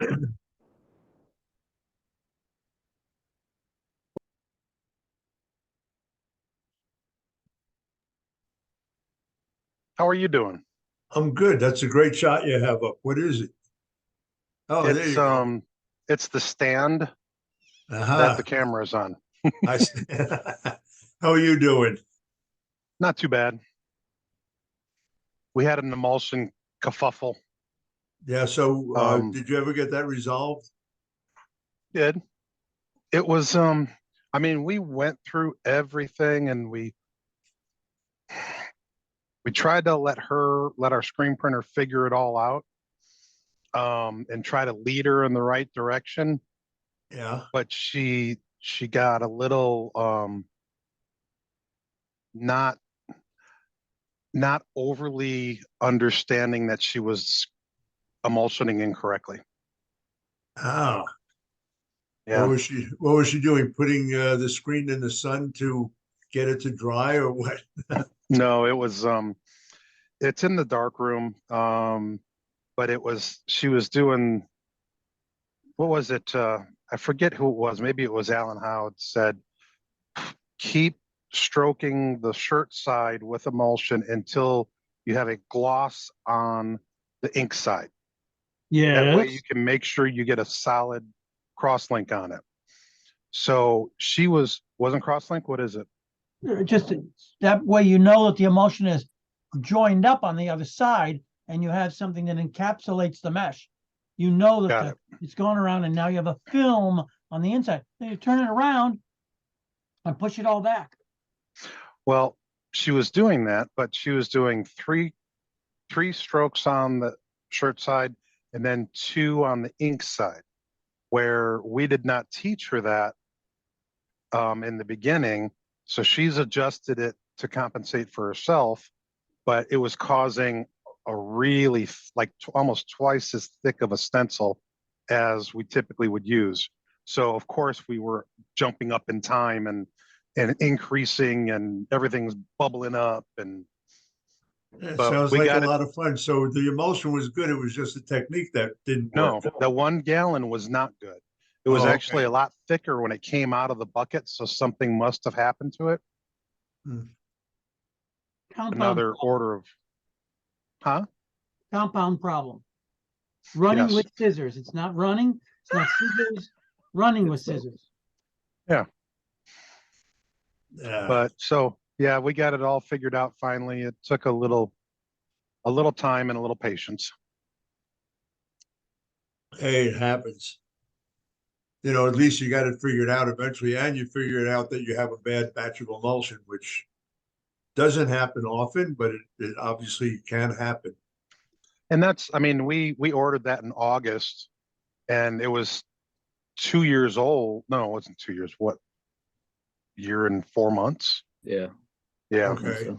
How are you doing? I'm good. That's a great shot you have up. What is it? Oh, there It's you go. it's the stand that the Aha. camera is on. I see. How are you doing? Not too bad. We had an emulsion kerfuffle. Yeah, so Um, did you ever get that resolved? did it was I mean, we went through everything and we tried to let our screen printer figure it all out, and try to lead her in the right direction, Yeah. but she got a little not not overly understanding that she was emulsioning incorrectly. Ah, Yeah. what was she doing? Putting the screen in the sun to get it to dry or what? No, it was it's in the dark room. But she was doing, what was it? I forget who it was. Maybe it was Alan Howard said, keep stroking the shirt side with emulsion until you have a gloss on the ink side. That way you Yes. can make sure you get a solid cross link on it. So wasn't cross link. What is it? Just that way you know that the emulsion is joined up on the other side and you have something that encapsulates the mesh. You know Got that it. it's gone around and now you have a film on the inside. Then you turn it around and push it all back. Well, she was doing that, but she was doing three strokes on the shirt side and then two on the ink side, where we did not teach her that in the beginning. So she's adjusted it to compensate for herself, but it was causing a really like almost twice as thick of a stencil as we typically would use. So of course we were jumping up in time and increasing and everything's bubbling up It but sounds we like a got it. lot of fun. So the emulsion was good. It was just the technique that didn't No, work. the 1 gallon was not good. It was Oh, actually okay. a lot thicker when it came out of the bucket, so something must have happened to it. Hmm. Compound Another order of, huh? compound problem. Running Yes. with scissors. It's not running. It's not scissors. Running with scissors. Yeah. Yeah. But so yeah, we got it all figured out finally. It took a little time and a little patience. Hey, it happens. At least you got it figured out eventually, and you figured out that you have a bad batch of emulsion, which doesn't happen often, but it obviously can happen. And that's, I mean, we ordered that in August and it was 2 years old. No, it wasn't 2 years. What, year and 4 months? Yeah. Yeah. Okay.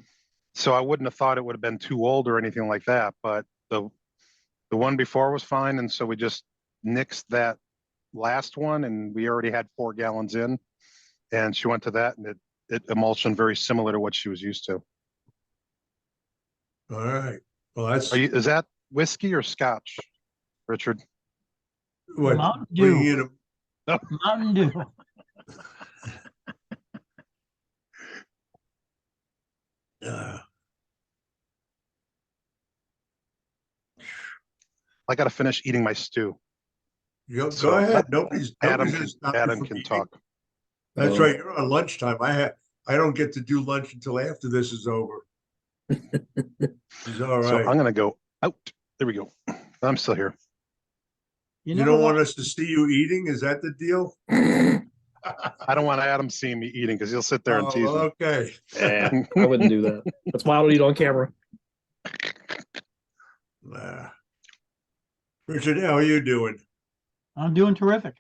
So I wouldn't have thought it would have been too old or anything like that, but the one before was fine, and so we just nixed that last one, and we already had 4 gallons in, and she went to that, and it emulsion very similar to what she was used to. All right. Well, that's Is that whiskey or scotch, Richard? what Mountain bringing Dew. in Mountain Dew. a. I got to finish eating my stew. Go So ahead. Nobody's Adam gonna can stop you Adam from can eating. talk. That's right. You're on lunchtime. I don't get to do lunch until after this is over. It's all So right. I'm gonna go out. There we go. I'm still here. You You never don't want want us to see you eating? Is that the deal? I don't want Adam seeing me eating because he'll sit there and tease me. Okay. Yeah, I wouldn't do that. That's why I don't eat on camera. Richard, how are you doing? I'm doing terrific.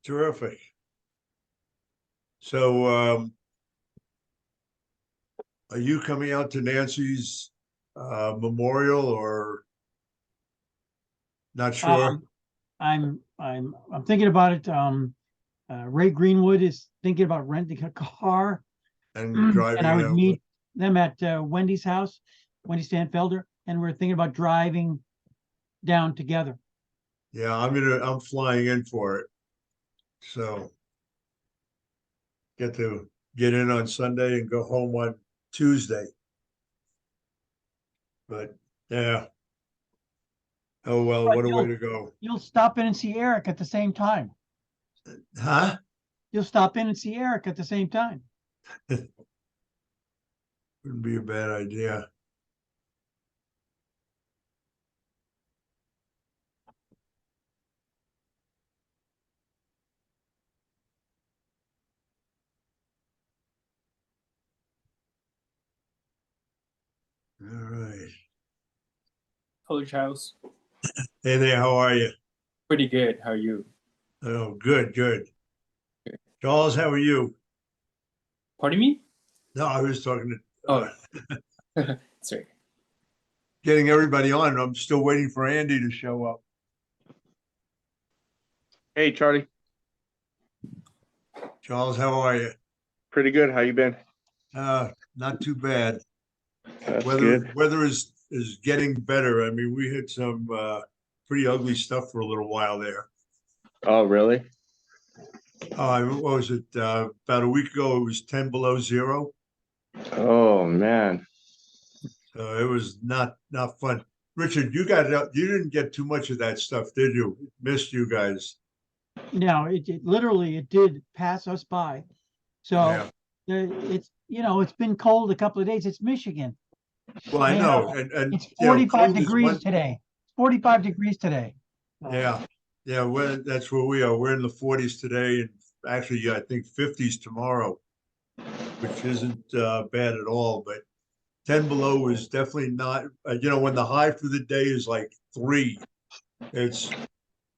Terrific. So, are you coming out to Nancy's memorial or not sure? I'm thinking about it. Ray Greenwood is thinking about renting a car, And driving and I would out. meet them at Wendy's house, Wendy Stanfelder, and we're thinking about driving down together. Yeah, I'm flying in for it. So get to get in on Sunday and go home on Tuesday. But yeah. Oh, well, But what a way to go. You'll stop in and see Eric at the same time. Huh? You'll stop in and see Eric at the same time. Wouldn't be a bad idea. All right. Hello, Charles. Hey there, how are you? Pretty good. How are you? Oh, good, good. Charles, how are you? Pardon me? No, I was talking to Sorry. getting everybody on. I'm still waiting for Andy to show up. Hey, Charlie. Charles, how are you? Pretty good. How you been? Not too bad. That's Weather good. weather is getting better. I mean, we had some pretty ugly stuff for a little while there. Oh, really? What was it? About a week ago, it was 10 below zero. Oh, man. So it was not fun. Richard, you didn't get too much of that stuff, did you? Missed you guys. No, it literally, it did pass us by. So Yeah. it's, it's been cold a couple of days. It's Michigan. Well, I You know, know, and It's you know, 45 cold is degrees one- today. 45 degrees today. Yeah, that's where we are. We're in the 40s today, and actually, I think 50s tomorrow, which isn't bad at all. But 10 below is definitely not. When the high for the day is like 3, it's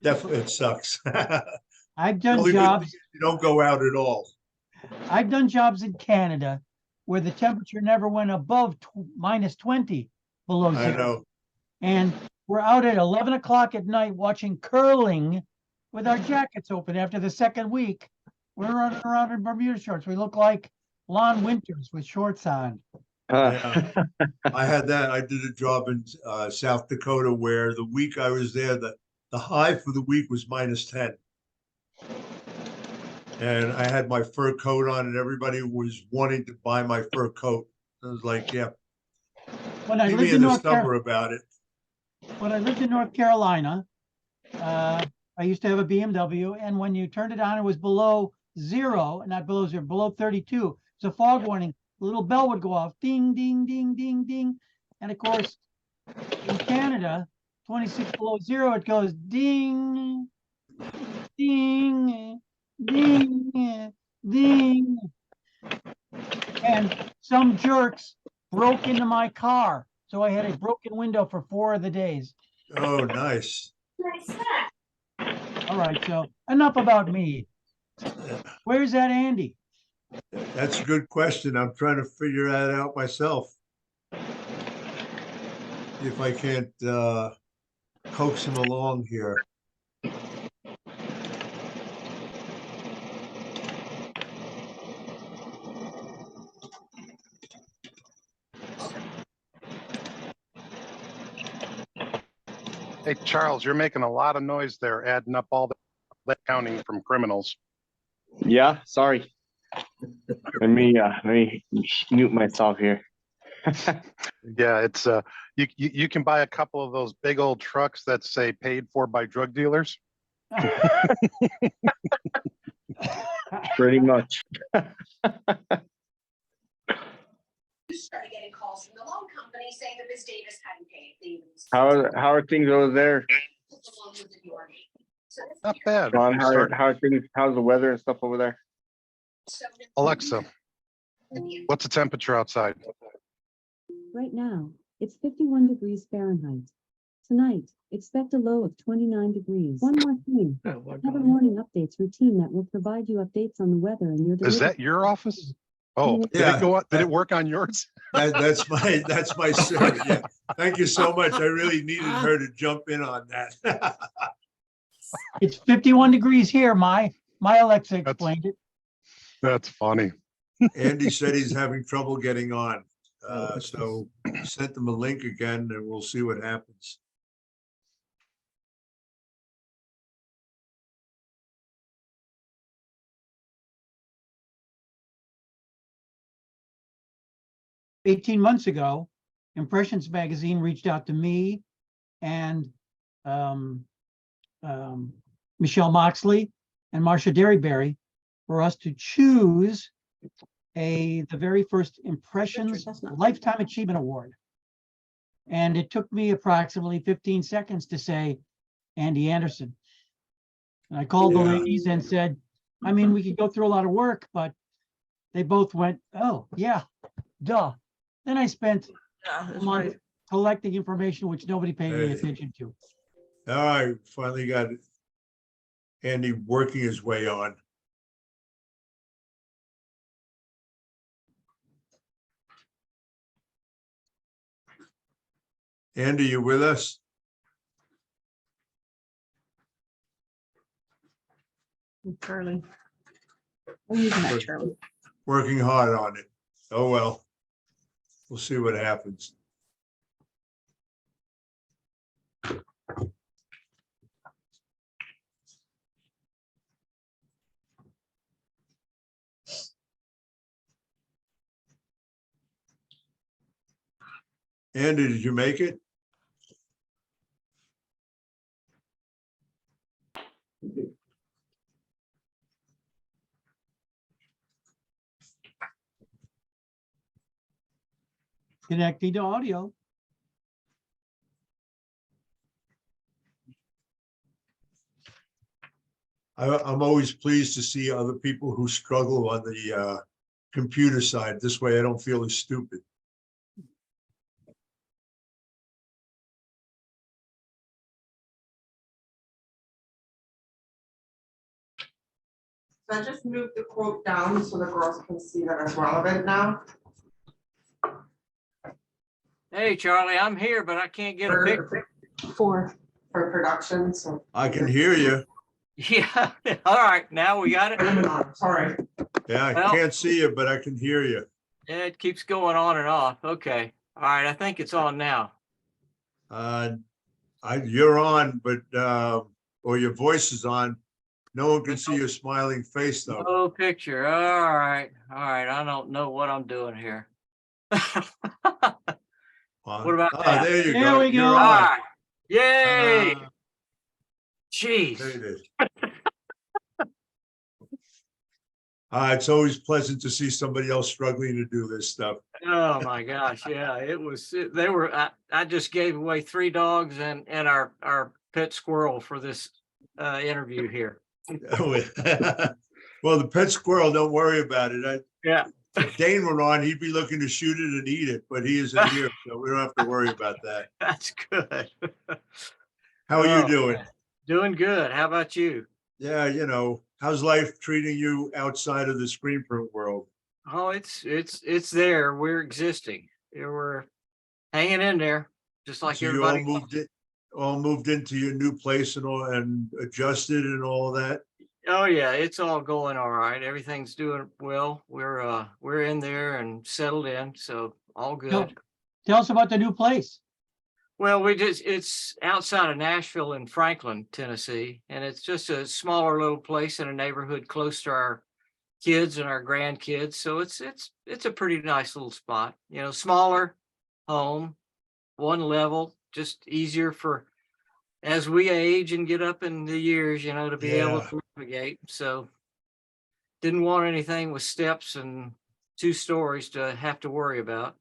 definitely it sucks. I've done Only good jobs. thing is you don't go out at all. I've done jobs in Canada where the temperature never went above minus 20 below I zero. know. And we're out at 11 o'clock at night watching curling with our jackets open after the second week. We're running around in Bermuda shorts. We look like Lon Winters with shorts on. Yeah. I had that. I did a job in South Dakota where the week I was there, the high for the week was minus 10. And I had my fur coat on, and everybody was wanting to buy my fur coat. I was like, yeah, When I see me lived in in the North summer about it. when I lived in North Carolina, I used to have a BMW, and when you turned it on, it was below zero, not below zero, below 32. It's a fog warning. The little bell would go off, ding, ding, ding, ding, ding. And of course, in Canada, 26 below zero, it goes ding, ding, ding, ding. And some jerks broke into my car. So I had a broken window for 4 of the days. Oh, nice. All right, so enough about me. Where's that Andy? That's a good question. I'm trying to figure that out myself. If I can't coax him along here. Hey, Charles, you're making a lot of noise there, adding up all the counting from criminals. Yeah, sorry. Let me mute myself here. Yeah, it's you can buy a couple of those big old trucks that say paid for by drug dealers. Pretty much. Started getting calls from the loan company saying that Ms. Davis hadn't paid the. How are things over there, The loan was in your name. So this Not year- bad. Ron? Start- How are things? How's the weather and stuff over there? so Alexa, what's the temperature outside? Right now, it's 51 degrees Fahrenheit. Tonight, expect a low of 29 degrees. One more thing, Oh, my have a God. morning updates routine that will provide you updates on the weather and your Is delivery. that your office? Oh, did Yeah. it go up? Did it work on yours? That's my service. Yeah. Thank you so much. I really needed her to jump in on that. It's 51 degrees here. My Alexa explained it. That's funny. Andy said he's having trouble getting on. So sent them a link again and we'll see what happens. 18 months ago, Impressions Magazine reached out to me and um, Michelle Moxley and Marcia Derryberry for us to choose the very first Impressions Lifetime Achievement Award. And it took me approximately 15 seconds to say Andy Anderson. And I called the Yeah. ladies and said, I mean, we could go through a lot of work, but they both went, oh, yeah, duh. Then I spent a month collecting information which nobody paid any Hey. attention to. All right, finally got Andy working his way on. Andy, you with us? Charlie. I'm using that, Work- Charlie. Working hard on it. Oh, well. We'll see what happens. Andy, did you make it? Connecting to audio. I'm always pleased to see other people who struggle on the computer side. This way I don't feel as stupid. So I just moved the quote down so the girls can see that it's relevant now. Hey, Charlie, I'm here, but I can't get a picture. For production, so. I can hear you. Yeah, all right, now we got it. Sorry. Yeah, I Well- can't see you, but I can hear you. Yeah, it keeps going on and off. Okay, all right, I think it's on now. You're on, but or your voice is on. No one can see your smiling face though. No picture. All right, I don't know what I'm doing here. What about that? There you There go. we You're go. All on. right, yay! There Jeez. it is. It's always pleasant to see somebody else struggling to do this stuff. Oh my gosh, yeah, it was. They were. I just gave away 3 dogs and our pet squirrel for this interview here. Well, the pet squirrel, don't worry about it. Yeah. If Dane were on, he'd be looking to shoot it and eat it, but he isn't here, so we don't have to worry about that. That's good. How are you Oh, doing? man. Doing good. How about you? Yeah, how's life treating you outside of the screen print world? Oh, it's there. We're existing. Yeah, we're hanging in there, just like So you all everybody. moved into your new place and adjusted and all of that? Oh yeah, it's all going all right. Everything's doing well. We're in there and settled in, so all good. Tell us about the new place. Well, it's outside of Nashville in Franklin, Tennessee, and it's just a smaller little place in a neighborhood close to our kids and our grandkids. So it's a pretty nice little spot, smaller home, one level, just easier for as we age and get up in the years, to be able to navigate. So didn't want anything with steps and 2 stories to have to worry about.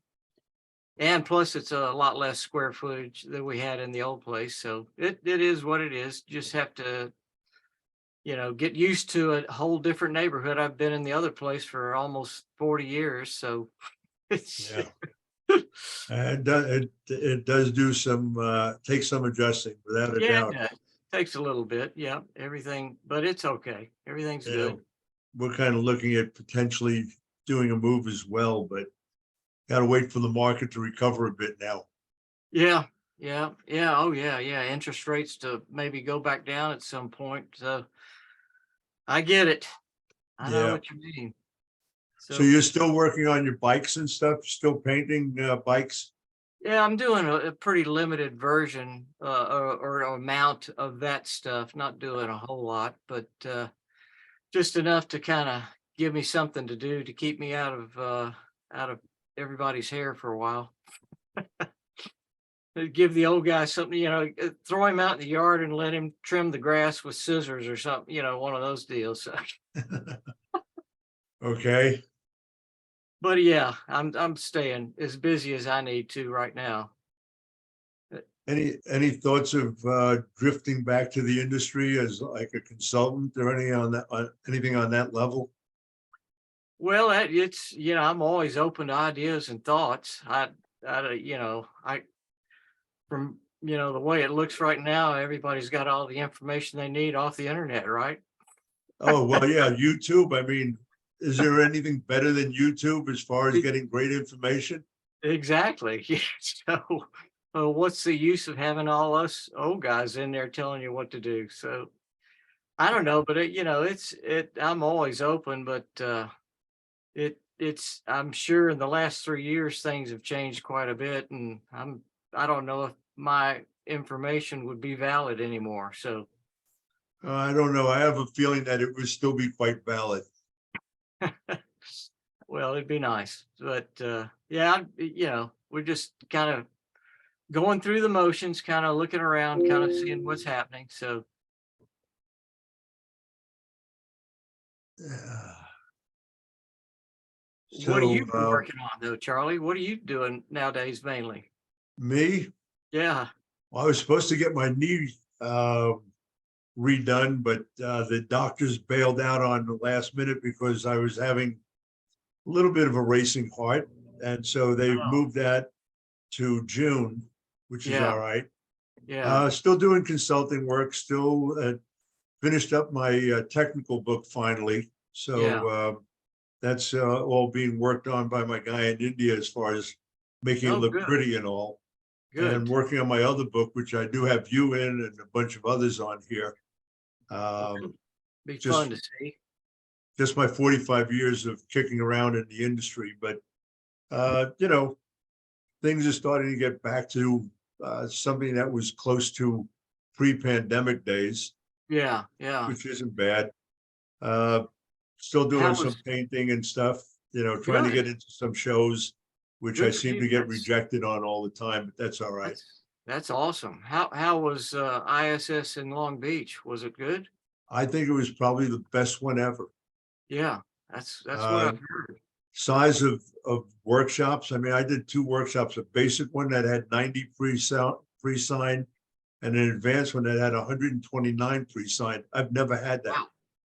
And plus it's a lot less square footage than we had in the old place. So it is what it is. Just have to, get used to a whole different neighborhood. I've been in the other place for almost 40 years. So it's, Yeah. It does do take some adjusting without a doubt. yeah, it takes a little bit. Yeah, everything, but it's okay. Everything's good. We're kind of looking at potentially doing a move as well, but gotta wait for the market to recover a bit now. Yeah. Oh yeah. Interest rates to maybe go back down at some point. So I get it. I know Yeah. what you mean. So you're still working on your bikes and stuff, still painting bikes? Yeah, I'm doing a pretty limited version or amount of that stuff. Not doing a whole lot, but just enough to kind of give me something to do to keep me out of everybody's hair for a while. Give the old guy something, throw him out in the yard and let him trim the grass with scissors or something, one of those deals. Okay, But yeah, I'm staying as busy as I need to right now. any thoughts of drifting back to the industry as like a consultant or anything on that level? Well, it's, I'm always open to ideas and thoughts. From, the way it looks right now, everybody's got all the information they need off the internet, right? Oh, well, yeah, YouTube. I mean, is there anything better than YouTube as far as getting great information? Exactly. So, what's the use of having all us old guys in there telling you what to do? So, I don't know, but I'm always open, but I'm sure in the last 3 years things have changed quite a bit, and I don't know if my information would be valid anymore. So, I don't know. I have a feeling that it would still be quite valid. well, it'd be nice, but yeah, we're just kind of going through the motions, kind of looking around, kind of seeing what's happening. So, Yeah. what are you So, working on though, Charlie? What are you doing nowadays mainly? me, Yeah. I was supposed to get my knee redone, but the doctors bailed out on the last minute because I was having a little bit of a racing heart. And so they Oh. moved that to June, which is Yeah. all right. Yeah. Still doing consulting work, still finished up my technical book finally. So that's all being worked on by my guy in India as far as making it Oh, look good. pretty and all. And Good. working on my other book, which I do have you in and a bunch of others on here. Be just- fun to see. Just my 45 years of kicking around in the industry, but things are starting to get back to something that was close to pre-pandemic days, Yeah. Yeah. which isn't bad. Still How doing some was painting and stuff, trying to good? get into some shows, which I Good for seem you. to get That's- rejected on all the time, but that's all right. That's awesome. How was ISS in Long Beach? Was it good? I think it was probably the best one ever. Yeah, that's what Uh, I've heard. Size of workshops. I mean, I did 2 workshops, a basic one that had 90 pre-signed and an advanced one that had 129 pre-signed. I've never had that.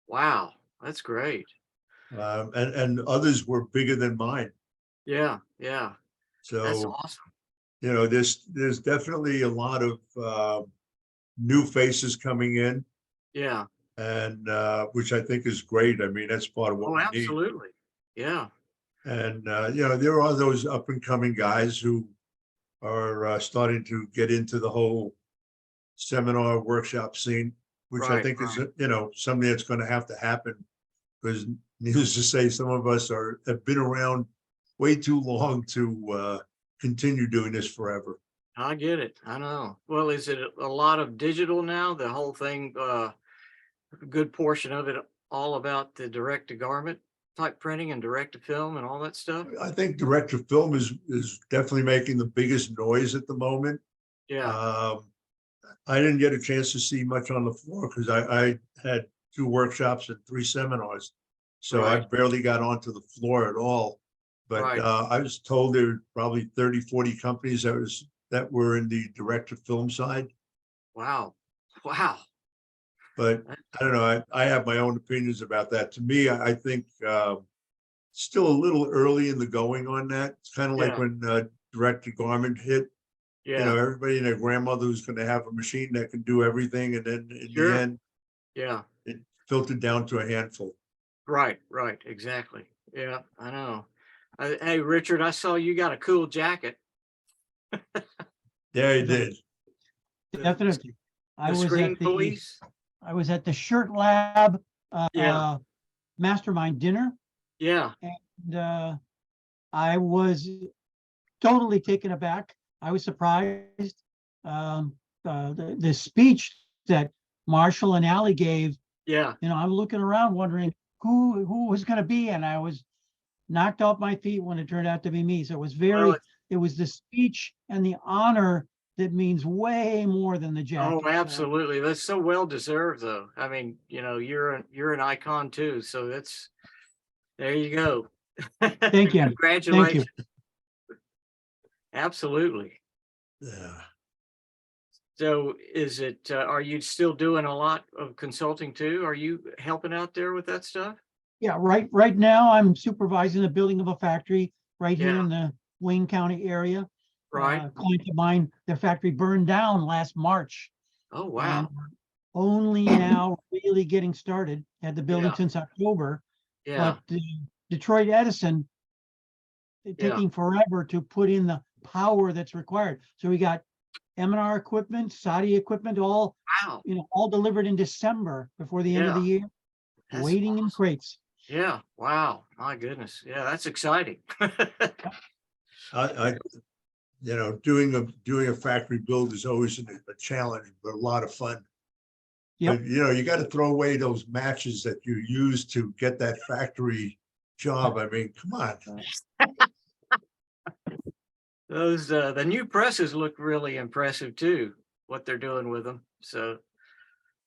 Wow, that's great. And others were bigger than mine. Yeah, that's So, awesome. there's definitely a lot of new faces coming in, Yeah. and which I think is great. I mean, that's part of what Oh, we need. absolutely. Yeah. And there are those up and coming guys who are starting to get into the whole seminar workshop scene, which I Right, think is something that's going to have to happen, because needless to say, some of us have been around way too long to continue doing this forever. I get it. I know. Well, is it a lot of digital now? The whole thing, a good portion of it all about the direct to garment type printing and direct to film and all that stuff? I think direct to film is definitely making the biggest noise at the moment. Yeah. I didn't get a chance to see much on the floor because I had 2 workshops and 3 seminars. So I Right. barely got onto the floor at all. But Right. I was told there were probably 30, 40 companies that were in the direct to film side. Wow. But I don't know, I have my own opinions about that. To me, I think still a little early in the going on that. It's kind of like Yeah. when direct to garment hit. Yeah. Everybody and their grandmother was going to have a machine that can do everything, and then in Sure. the end, Yeah. it filtered down to a handful. Right. Exactly. Yeah, I know. Hey, Richard, I saw you got a cool jacket. Yeah, he did. Definitely. The screen police. I was at the Shirt Lab Yeah. mastermind dinner, Yeah. and I was totally taken aback. I was surprised. The speech that Marshall and Allie gave, Yeah. I'm looking around wondering who was going to be, and I was knocked off my feet when it turned out to be me. So it was Well, it was the speech and the honor that means way more than the jacket. oh, So, absolutely. That's so well deserved, though. I mean, you're an icon too. So there you go. Thank you. Thank Congratulations. you. Absolutely. Yeah. So are you still doing a lot of consulting too? Are you helping out there with that stuff? Yeah, right now I'm supervising the building of a factory right here Yeah. in the Wayne County area. Right. Client of mine, their factory burned down last March. Oh, And wow. we're only now really getting started. Had the building Yeah. since October, Yeah. but Detroit Edison taking forever to put in the power that's required. So we got M&R equipment, Saudi equipment, all Wow. all delivered in December before the end of the year, That's waiting in awesome. crates. Yeah. Wow. My goodness. Yeah, that's exciting. I doing a factory build is always a challenge, but a lot of fun. Yep. But you got to throw away those matches that you use to get that factory job. I mean, come on. Those the new presses look really impressive too, what they're doing with them. So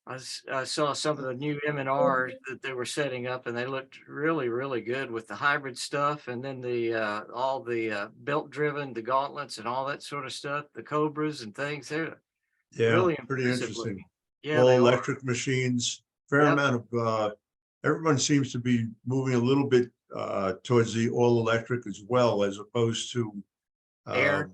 I saw some of the new M&Rs that they were setting up, and they looked really, really good with the hybrid stuff, and then the all the belt driven, the gauntlets and all that sort of stuff, the Cobras and things. They're Yeah, really pretty impressive interesting. looking. Yeah, All they are. electric machines, fair Yep. amount of everyone seems to be moving a little bit towards the all electric as well, as opposed to Air.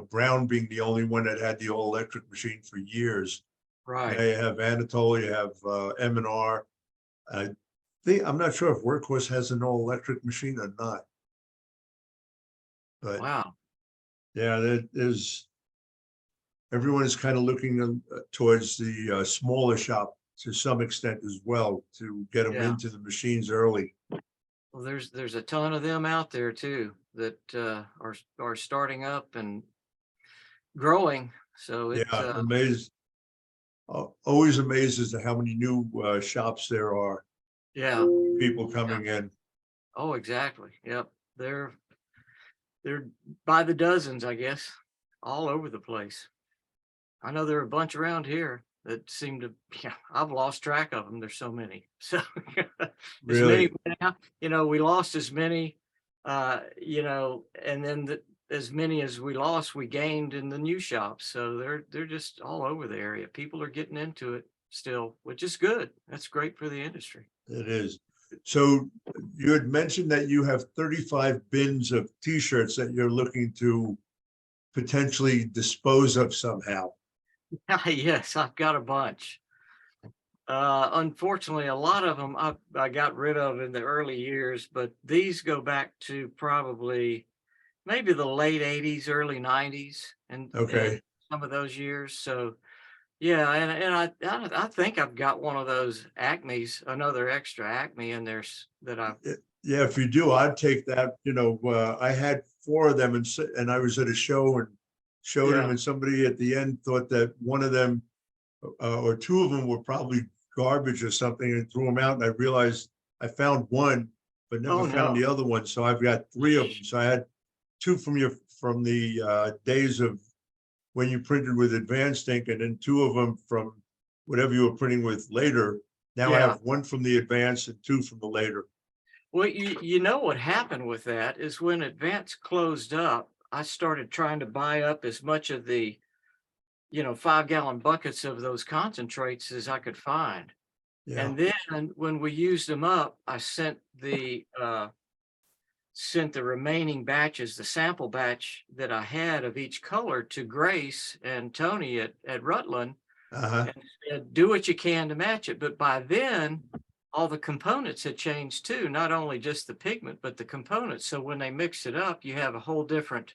Brown being the only one that had the all electric machine for years. Now Right. you have Anatole, you have M&R. I'm not sure if Workhorse has an all electric machine or not. But Wow. yeah, everyone is kind of looking towards the smaller shop to some extent as well, to get them Yeah. into the machines early. Well, there's a ton of them out there too that are starting up and growing. So it Yeah, amazed. Always amazed as to how many new shops there are, yeah. people coming in. Oh, exactly. Yep. They're by the dozens, I guess, all over the place. I know there are a bunch around here that seem to, yeah, I've lost track of them. There's so many. So as Really? many, we lost as many, and then as many as we lost, we gained in the new shops. So they're just all over the area. People are getting into it still, which is good. That's great for the industry. It is. So you had mentioned that you have 35 bins of T-shirts that you're looking to potentially dispose of somehow. Yes, I've got a bunch. Unfortunately, a lot of them I got rid of in the early years, but these go back to probably maybe the late 80s, early 90s, and Okay. some of those years. So yeah, and I think I've got one of those Acme's, another extra Acme in there that I Yeah, if you do, I'd take that. I had 4 of them and I was at a show and showed them, Yeah. and somebody at the end thought that one of them or 2 of them were probably garbage or something and threw them out. And I realized I found one, but never Oh, found no. the other one. So I've got 3 of them. So I had 2 from the days of when you printed with advanced ink, and then 2 of them from whatever you were printing with later. Now I Yeah. have 1 from the advanced and 2 from the later. Well, you know what happened with that is when Advance closed up, I started trying to buy up as much of the 5-gallon buckets of those concentrates as I could find. Yeah. And then when we used them up, I sent the remaining batches, the sample batch that I had of each color, to Grace and Tony at Rutland, Uh-huh. and said, do what you can to match it. But by then, all the components had changed too, not only just the pigment, but the components. So when they mix it up, you have a whole different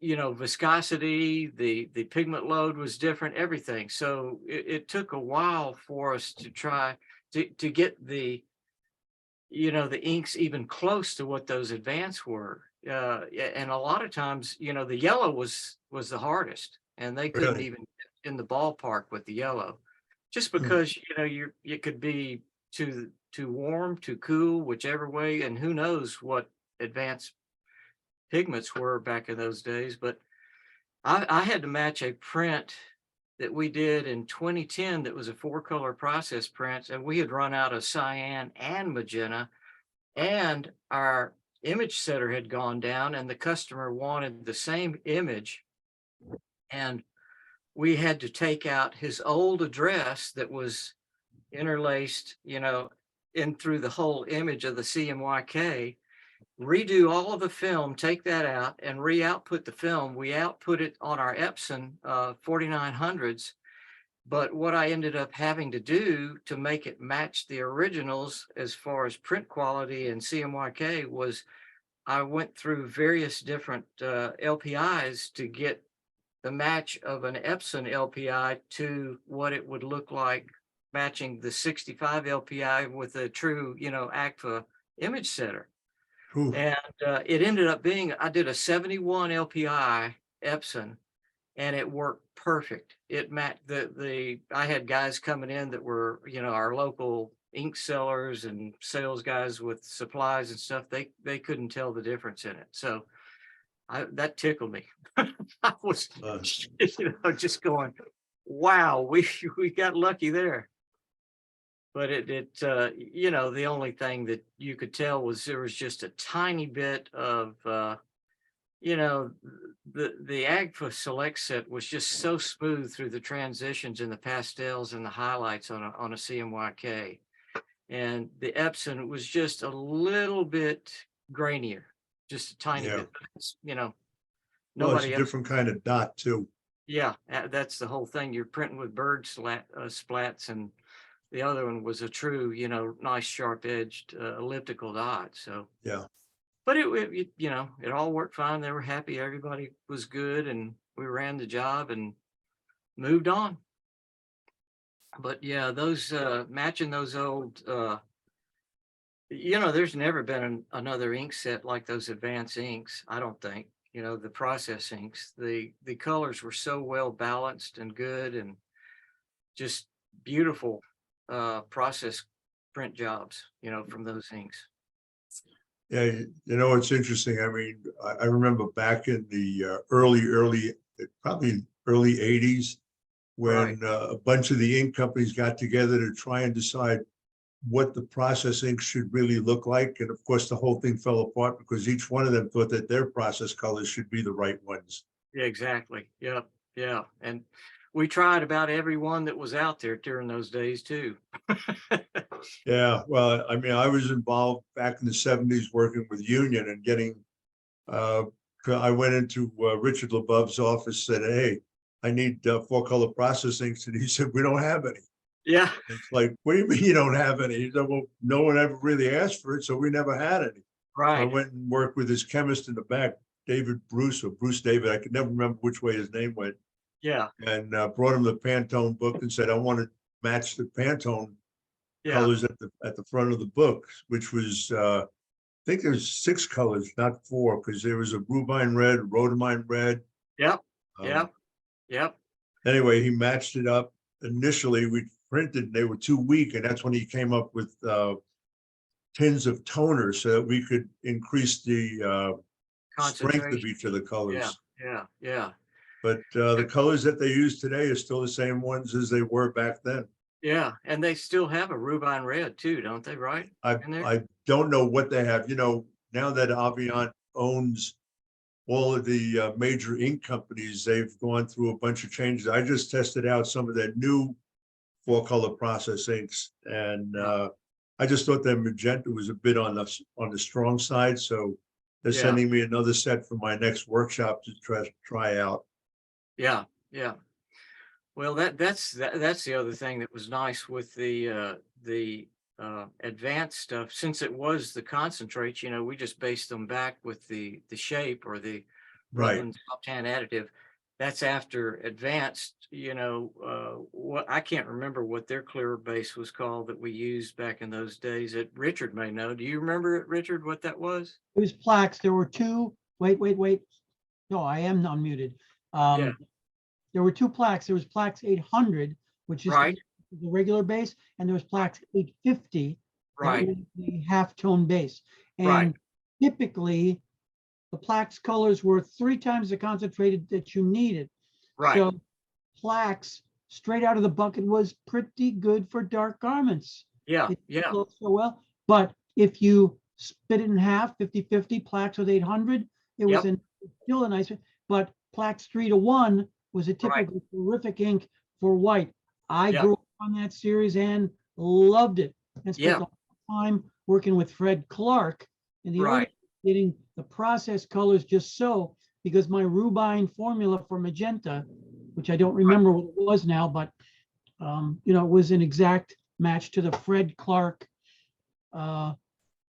viscosity, the pigment load was different, everything. So it took a while for us to try to get the inks even close to what those Advance were. And a lot of times, the yellow was the hardest, and they couldn't Really? even get in the ballpark with the yellow, just because, you could be to too warm, too cool, whichever way, and who knows what advanced pigments were back in those days. But I had to match a print that we did in 2010 that was a 4-color process print, and we had run out of cyan and magenta, and our image setter had gone down, and the customer wanted the same image, and we had to take out his old address that was interlaced, in through the whole image of the CMYK, redo all of the film, take that out, and re-output the film. We output it on our Epson 4900s. But what I ended up having to do to make it match the originals as far as print quality and CMYK was I went through various different LPIs to get the match of an Epson LPI to what it would look like matching the 65 LPI with a true, ACFA image setter. Ooh. And it ended up being, I did a 71 LPI Epson, and it worked perfect. It matched I had guys coming in that were, our local ink sellers and sales guys with supplies and stuff. They couldn't tell the difference in it. So that tickled me. I was, just going, wow, we got lucky there. But the only thing that you could tell was there was just a tiny bit of, the AGFA Select set was just so smooth through the transitions and the pastels and the highlights on a CMYK. And the Epson was just a little bit grainier, just a tiny bit. Well, it's Nobody a else. different kind of dot too. Yeah, that's the whole thing. You're printing with bird splats, and the other one was a true, nice sharp-edged elliptical dot. So Yeah. but it all worked fine. They were happy. Everybody was good, and we ran the job and moved on. But yeah, those matching those old, there's never been another ink set like those advanced inks. I don't think. The process inks. The colors were so well balanced and good, and just beautiful process print jobs. From those inks. Yeah, it's interesting. I mean, I remember back in the probably early 80s, when a bunch of the ink companies got together to try and decide what the process ink should really look like. And of course, the whole thing fell apart because each one of them thought that their process colors should be the right ones. Yeah, exactly. Yep. Yeah. And we tried about every one that was out there during those days too. Yeah, well, I mean, I was involved back in the 70s working with Union and getting, I went into Richard LeBov's office, said, hey, I need 4-color process inks. And he said, we don't have any. Yeah. It's like, what do you mean you don't have any? He said, well, no one ever really asked for it, so we never had any. Right. I went and worked with his chemist in the back, David Bruce or Bruce David. I could never remember which way his name went. Yeah. And brought him the Pantone book and said, I want to match the Pantone colors at the front of the book, which was I think there's 6 colors, not 4, because there was a Rubine red, rhodamine red. Yep. Yep. Anyway, he matched it up. Initially, we printed, they were too weak, and that's when he came up with tins of toner so that we could increase the strength of each of the colors. Yeah. But the colors that they use today are still the same ones as they were back then. Yeah, and they still have a Rubine red too, don't they? Right? I don't know what they have. Now that Aviant owns all of the major ink companies, they've gone through a bunch of changes. I just tested out some of their new 4-color process inks, and I just thought their magenta was a bit on the strong side. So they're sending me another set for my next workshop to try out. Yeah. Well, that's the other thing that was nice with the advanced stuff. Since it was the concentrates, we just based them back with the shape or the Rutland top tan additive. That's after advanced. What I can't remember what their clear base was called that we used back in those days. That Richard may know. Do you remember it, Richard? What that was? It was plaques. There were 2. Wait. No, I am unmuted. There were 2 plaques. There was plaques 800, which is the regular base, and there was plaques 850, Right. The half-tone base. Right. And typically, the Plax colors were 3 times the concentrated that you needed. Right. So Plax, straight out of the bucket, was pretty good for dark garments. Yeah. It Yeah. flowed so well. But if you split it in half, 50-50, Plax with 800, it was still a nice, but Plax 3-to-1 was a typical terrific ink for white. I Yep. grew up on that series and loved it, and spent Yep. a lot of time working with Fred Clark in the Right. old, getting the process colors just so, because my Rubine formula for magenta, which I don't remember what it was now, but you know, it was an exact match to the Fred Clark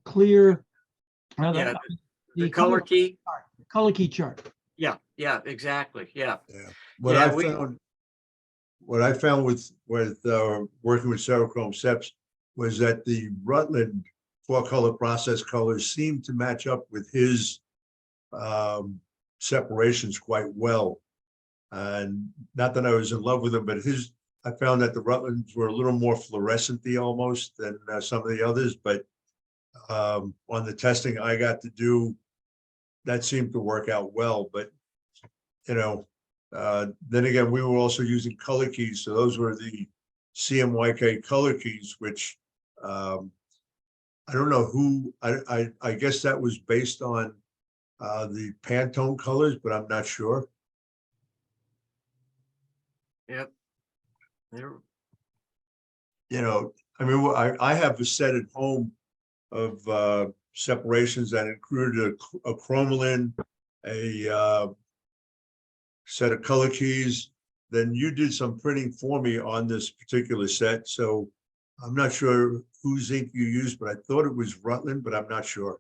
clear, Yeah. The color key. color key chart. Yeah. Yeah. Exactly. Yeah. Yeah. What Yeah, I found with working with Serochrome Seps was that the Rutland 4-color process colors seemed to match up with his separations quite well. And not that I was in love with them, but I found that the Rutlands were a little more fluorescent-y almost than some of the others, but on the testing I got to do, that seemed to work out well. But you know, then again, we were also using color keys, so those were the CMYK color keys, which I don't know who. I guess that was based on the Pantone colors, but I'm not sure. Yep. There. You know, I mean, I have a set at home of separations that included a chromalin, a set of color keys. Then you did some printing for me on this particular set, so I'm not sure whose ink you used, but I thought it was Rutland, but I'm not sure.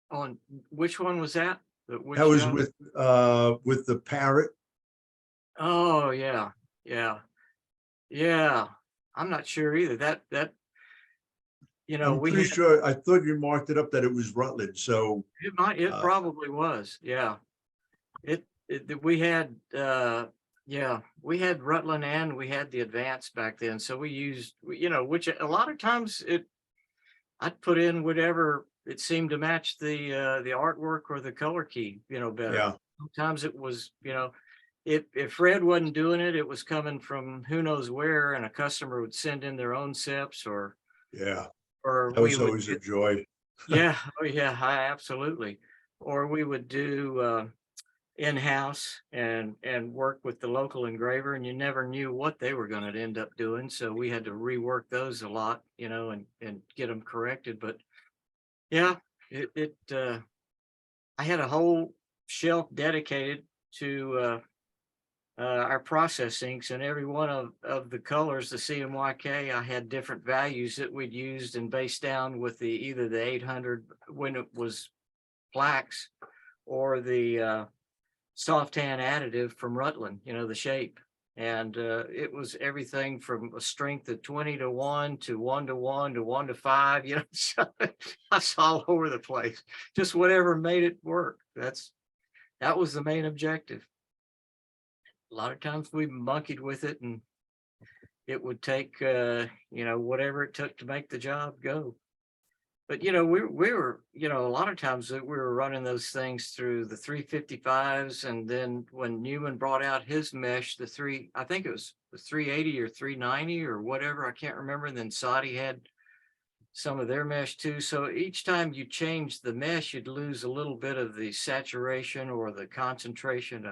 On which one was that? Which, That was with the Parrot. oh yeah. Yeah. Yeah. I'm not sure either. That you know, I'm we pretty had, sure, I thought you marked it up that it was Rutland, so. it uh, probably was. Yeah. We had we had Rutland and we had the Advanced back then. So we used, you know, which a lot of times I'd put in whatever it seemed to match the artwork or the color key, you know, better. Yeah. Sometimes it was, you know, if Fred wasn't doing it, it was coming from who knows where, and a customer would send in their own SIPs Yeah, or that we was would always a joy. yeah, oh yeah, absolutely. Or we would do in-house and work with the local engraver, and you never knew what they were going to end up doing, so we had to rework those a lot, you know, and get them corrected. But yeah, I had a whole shelf dedicated to our process inks, and every one of the colors, the CMYK, I had different values that we'd used and based down with either the 800 when it was Plax, or the soft tan additive from Rutland, you know, the shape. And it was everything from a strength of 20-to-1 to 1-to-1 to 1-to-5, you know, so that's all over the place. Just whatever made it work. That was the main objective. A lot of times we monkeyed with it, and it would take, you know, whatever it took to make the job go. But, you know, we were, you know, a lot of times that we were running those things through the 355s. And then when Newman brought out his mesh, I think it was the 380 or 390 or whatever, I can't remember. And then Saudi had some of their mesh too. So each time you change the mesh, you'd lose a little bit of the saturation or the concentration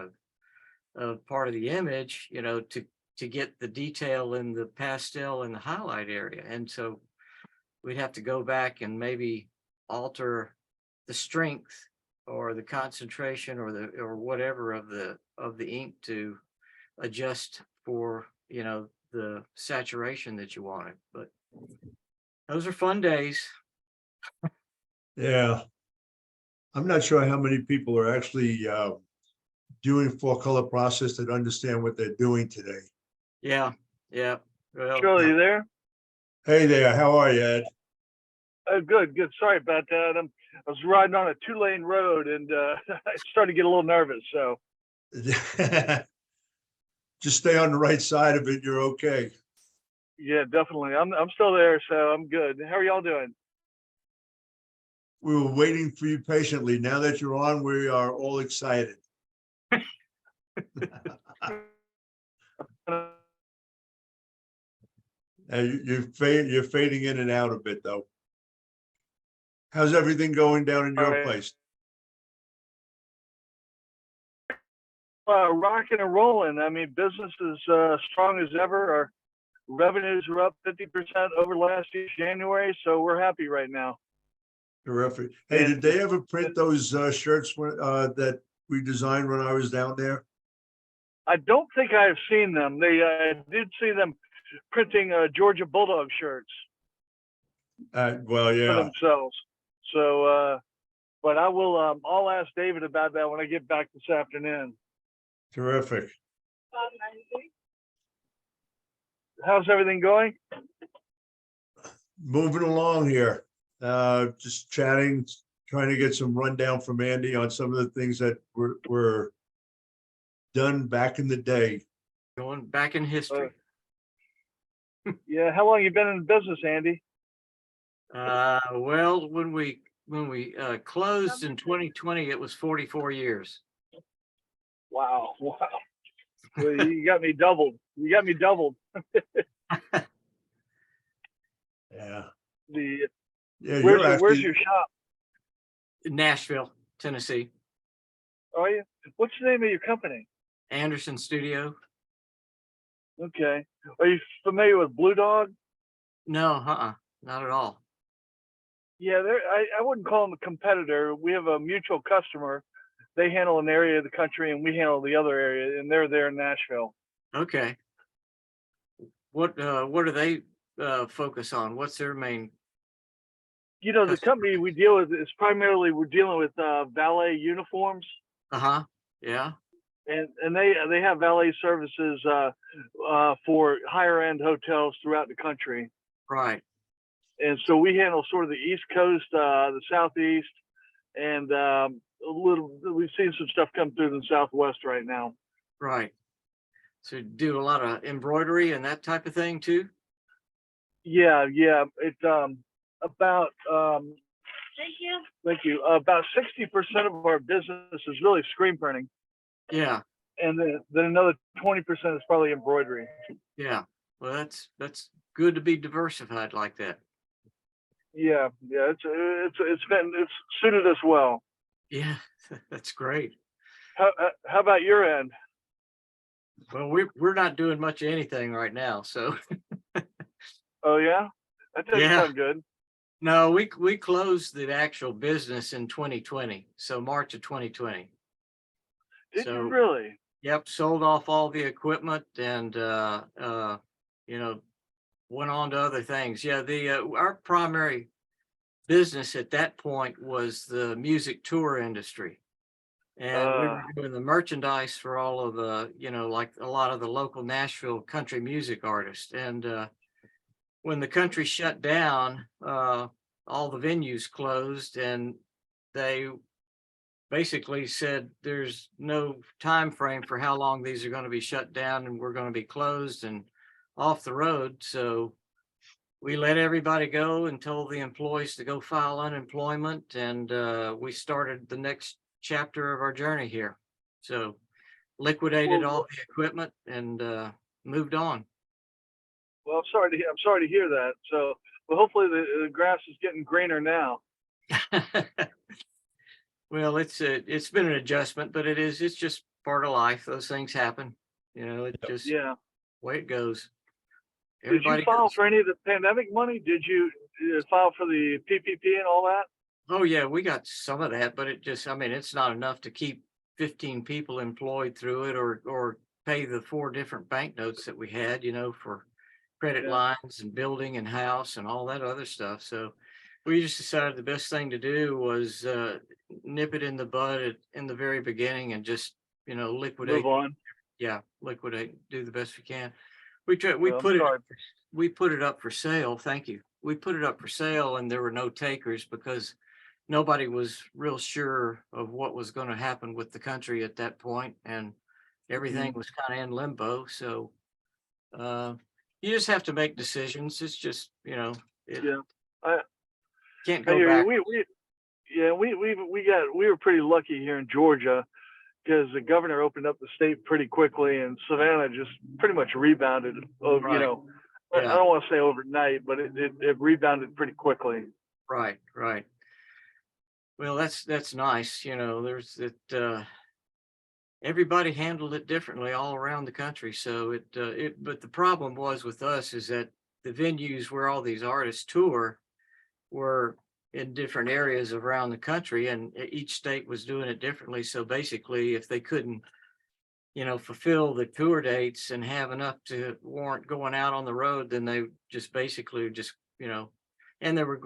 of part of the image, you know, to get the detail in the pastel and the highlight area. And so we'd have to go back and maybe alter the strength or the concentration or whatever of the ink to adjust for, you know, the saturation that you wanted. But those are fun days. Yeah. I'm not sure how many people are actually doing 4-color process that understand what they're doing today. Yeah. Yeah. Well, Shirley, you there? Hey there, how are you, Ed? Good. Sorry about that. I was riding on a 2-lane road and I started to get a little nervous. So just stay on the right side of it. You're okay. yeah, definitely. I'm still there, so I'm good. How are y'all doing? we were waiting for you patiently. Now that you're on, we are all excited. You're fading in and out a bit, though. How's everything going down in your Alright. place? Rocking and rolling. I mean, business is strong as ever. Our revenues are up 50% over last year, January, so we're happy right now. Terrific. Hey, did they ever print those shirts that we designed when I was down there? I don't think I have seen them. They did see them printing Georgia Bulldog shirts Well, for yeah, themselves. So, but I will. I'll ask David about that when I get back this afternoon. terrific. How's everything going? Moving along here, just chatting, trying to get some rundown from Andy on some of the things that were done back in the day. Going back in history. Yeah. How long you been in business, Andy? Well, when we closed in 2020, it was 44 years. Wow. Wow. Well, you got me doubled. You got me doubled. Yeah. Where's You're your shop? Nashville, Tennessee. Are you? What's the name of your company? Anderson Studio. Okay. Are you familiar with Blue Dog? No, not at all. Yeah, I wouldn't call them a competitor. We have a mutual customer. They handle an area of the country and we handle the other area, and they're there in Nashville. Okay. What do they focus on? What's their main? You know, the company we deal with is primarily, we're dealing with valet uniforms. Yeah. And they have valet services for higher end hotels throughout the country. Right. And so we handle sort of the East Coast, the Southeast, and we've seen some stuff come through in the Southwest right now. Right. So do a lot of embroidery and that type of thing too? Yeah. It's about thank you. About 60% of our business is really screen printing. Yeah. And then another 20% is probably embroidery. Yeah. Well, that's good to be diversified like that. Yeah. It's suited us well. Yeah, that's great. How about your end? Well, we're not doing much of anything right now, so. Oh yeah, that doesn't sound good. No, we closed the actual business in 2020, so March of 2020. Did you really? Yep, sold off all the equipment and went on to other things. Yeah, our primary business at that point was the music tour industry. And we were doing the merchandise for all of the, like a lot of the local Nashville country music artists. And when the country shut down, all the venues closed, and they basically said there's no time frame for how long these are going to be shut down, and we're going to be closed and off the road. So we let everybody go and told the employees to go file unemployment, and we started the next chapter of our journey here. So liquidated all the equipment and moved on. Well, I'm sorry to hear that. So, well, hopefully the grass is getting greener now. Well, it's been an adjustment, but it's just part of life. Those things happen. It just way it goes. Everybody did you file for any of the pandemic money? Did you file for the PPP and all that? Oh yeah, we got some of that, but it's not enough to keep 15 people employed through it, or pay the 4 different banknotes that we had, for credit lines and building and house and all that other stuff. So we just decided the best thing to do was nip it in the bud in the very beginning and just, liquidate. Move on. Yeah, liquidate, do the best we can. We put it up for sale. Thank you. We put it up for sale, and there were no takers because nobody was real sure of what was going to happen with the country at that point, and everything was kind of in limbo. So you just have to make decisions. It's just, can't go back. Yeah, we were pretty lucky here in Georgia because the governor opened up the state pretty quickly, and Savannah just pretty much rebounded over. Right. I Yeah. don't want to say overnight, but it rebounded pretty quickly. Right. Well, that's nice. There's that. Everybody handled it differently all around the country. So but the problem was with us is that the venues where all these artists tour were in different areas around the country, and each state was doing it differently. So basically, if they couldn't, fulfill the tour dates and have enough to warrant going out on the road, then they just basically and they were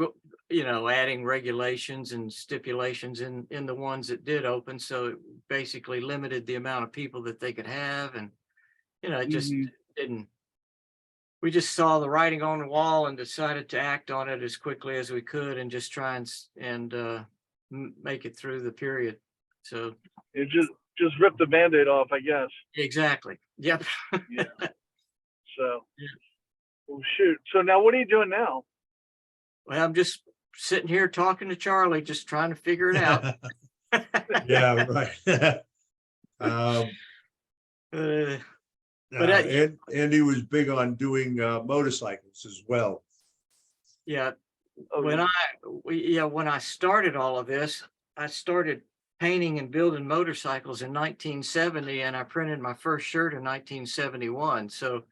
adding regulations and stipulations in the ones that did open. So it basically limited the amount of people that they could have. And, it just didn't, we just saw the writing on the wall and decided to act on it as quickly as we could and just try and make it through the period. So It just ripped the Band-Aid off, I guess. exactly. Yep. Yeah. So, well, shoot. So now what are you doing now? Well, I'm just sitting here talking to Charlie, just trying to figure it out. Yeah, right. But and Andy was big on doing motorcycles as well. yeah, Oh, when I started all of this, I started painting and building motorcycles in 1970, and I printed my first shirt in 1971. So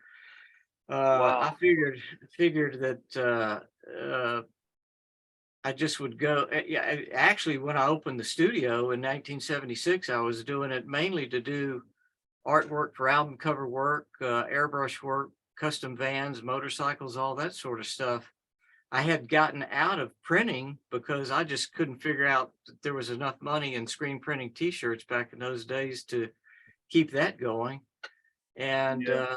Wow. I figured that I just would go. Actually, when I opened the studio in 1976, I was doing it mainly to do artwork for album cover work, airbrush work, custom vans, motorcycles, all that sort of stuff. I had gotten out of printing because I just couldn't figure out that there was enough money in screen printing t-shirts back in those days to keep that going. And Yeah.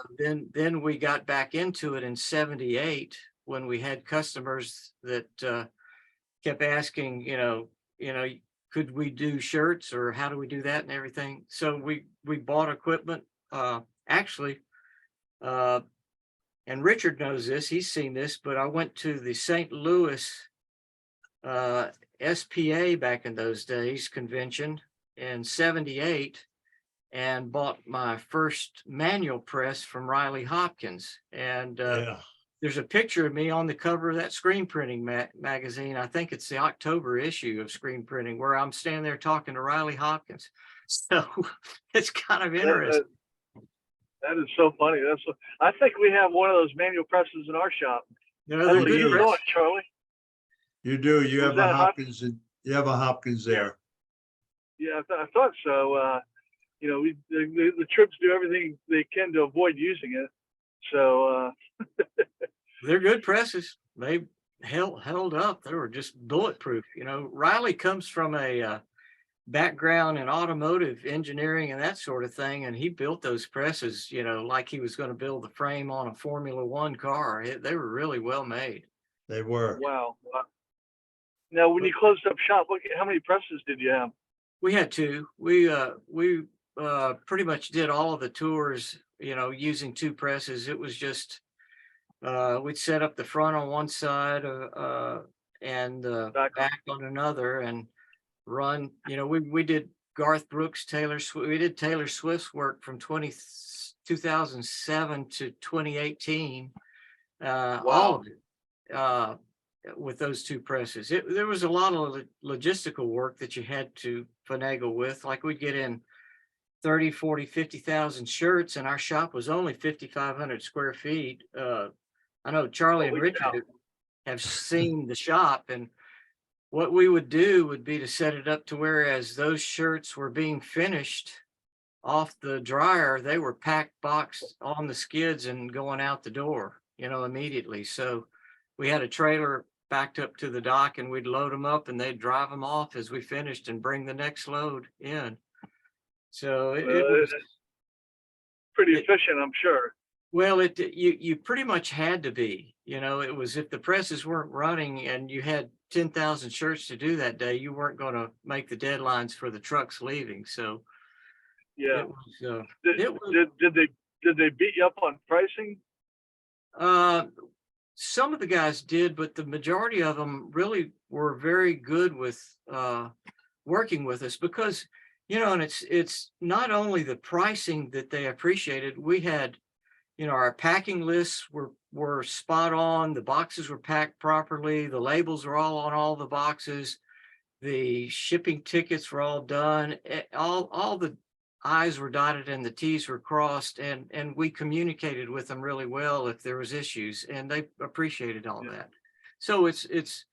then we got back into it in 78 when we had customers that kept asking, could we do shirts or how do we do that and everything? So we bought equipment, actually, and Richard knows this, he's seen this, but I went to the St. Louis SPA back in those days convention in 78 and bought my first manual press from Riley Hopkins. And Yeah. there's a picture of me on the cover of that screen printing magazine. I think it's the October issue of screen printing where I'm standing there talking to Riley Hopkins. So it's kind of interesting. That is so funny. I think we have one of those manual presses in our shop. They're That's a good good press. thought, Charlie. You do. You Was have a that Hopkins and you have a Hopkins there. Yeah, I thought so. The trips do everything they can to avoid using it. So They're good presses. They held up. They were just bulletproof. Riley comes from a background in automotive engineering and that sort of thing, and he built those presses, like he was going to build the frame on a Formula One car. They were really well made. They were. wow. Now, when you closed up shop, how many presses did you have? We had two. We pretty much did all of the tours, using two presses. It was just we'd set up the front on one side and the back on another and run. We did Garth Brooks, Taylor Swift. We did Taylor Swift's work from 2007 to 2018. All of it with those two presses. There was a lot of logistical work that you had to finagle with. Like we'd get in 30, 40, 50,000 shirts, and our shop was only 5,500 square feet. I know Charlie and Richard have seen the shop, and what we would do would be to set it up to where as those shirts were being finished off the dryer, they were packed, boxed on the skids and going out the door, immediately. So we had a trailer backed up to the dock and we'd load them up and they'd drive them off as we finished and bring the next load in. So it was pretty efficient, I'm sure. Well, you pretty much had to be, it was if the presses weren't running and you had 10,000 shirts to do that day, you weren't going to make the deadlines for the trucks leaving. So yeah, it was, did they beat you up on pricing? some of the guys did, but the majority of them really were very good with working with us because, and it's not only the pricing that they appreciated. We had, our packing lists were spot on. The boxes were packed properly. The labels were all on all the boxes. The shipping tickets were all done. All the I's were dotted and the T's were crossed, and we communicated with them really well if there was issues, and they appreciated all that. So it's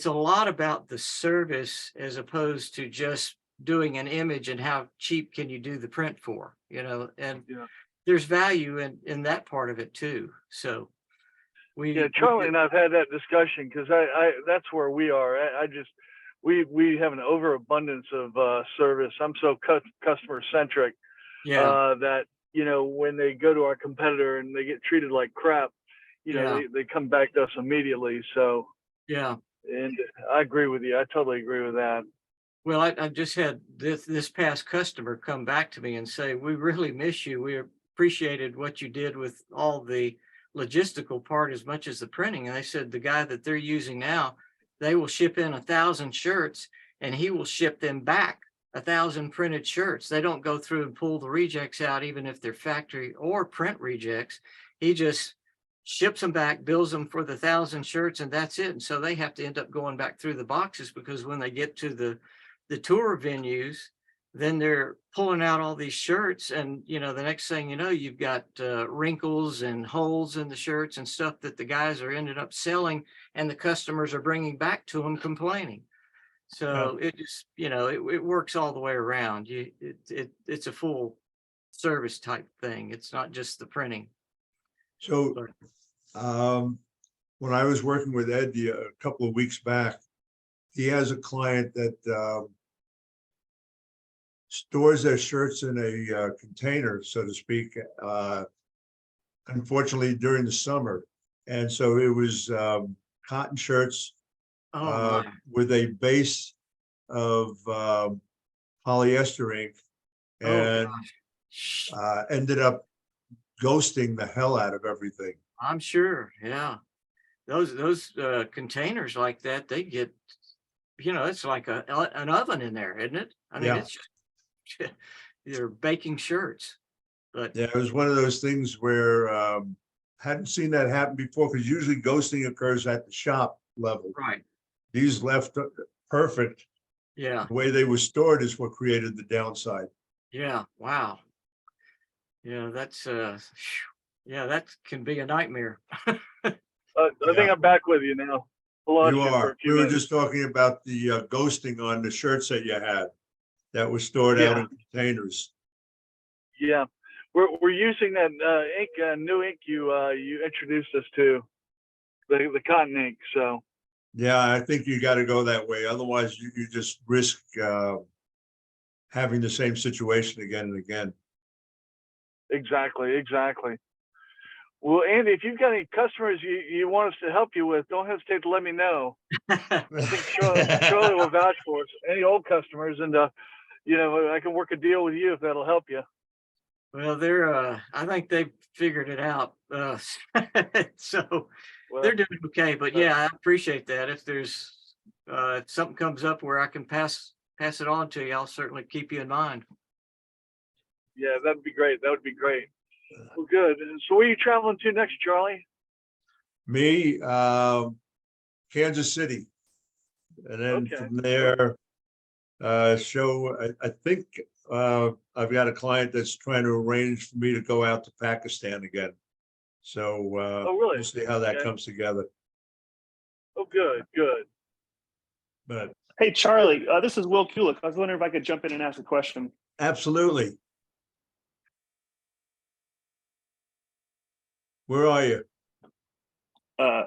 a lot about the service as opposed to just doing an image and how cheap can you do the print for, and there's value in that part of it too. So Charlie and I've had that discussion because I that's where we are. We have an overabundance of service. I'm so customer centric that when they go to our competitor and they get treated like crap, they come back to us immediately. So and I agree with you. I totally agree with that. Well, I just had this past customer come back to me and say, we really miss you. We appreciated what you did with all the logistical part as much as the printing. And they said the guy that they're using now, they will ship in 1,000 shirts and he will ship them back 1,000 printed shirts. They don't go through and pull the rejects out, even if they're factory or print rejects. He just ships them back, bills them for the 1,000 shirts, and that's it. And so they have to end up going back through the boxes because when they get to the tour venues, then they're pulling out all these shirts, and the next thing you know, you've got wrinkles and holes in the shirts and stuff that the guys are ended up selling, and the customers are bringing back to them complaining. So it just it works all the way around. It's a full service type thing. It's not just the printing. So when I was working with Ed a couple of weeks back, he has a client that stores their shirts in a container, so to speak, unfortunately during the summer. And so it was cotton shirts with a base of polyester ink, and ended up ghosting the hell out of everything. I'm sure. Yeah. Those containers like that, they get, it's like an oven in there, isn't it? I mean, it's just, they're baking shirts. But yeah, it was one of those things where hadn't seen that happen before, because usually ghosting occurs at the shop level. Right. These left perfect. Yeah. The way they were stored is what created the downside. Yeah. Wow. Yeah, that's that can be a nightmare. I think I'm back with you now. You are. We were just talking about the ghosting on the shirts that you had that was stored out in containers. Yeah, we're using that ink, new ink you introduced us to, the cotton ink. So yeah, I think you got to go that way. Otherwise, you just risk having the same situation again and again. Exactly. Well, Andy, if you've got any customers you want us to help you with, don't hesitate to let me know. I think Charlie will vouch for us. Any old customers, and I can work a deal with you if that'll help you. Well, I think they've figured it out. So they're doing okay. But yeah, I appreciate that. If there's if something comes up where I can pass it on to you, I'll certainly keep you in mind. Yeah, that'd be great. That would be great. Well, good. So where are you traveling to next, Charlie? Me, Kansas City. And then from there, I think I've got a client that's trying to arrange for me to go out to Pakistan again. So really? we'll see how that comes together. Oh, good. But hey, Charlie, this is Will Kulik. I was wondering if I could jump in and ask a question. Absolutely. Where are you? All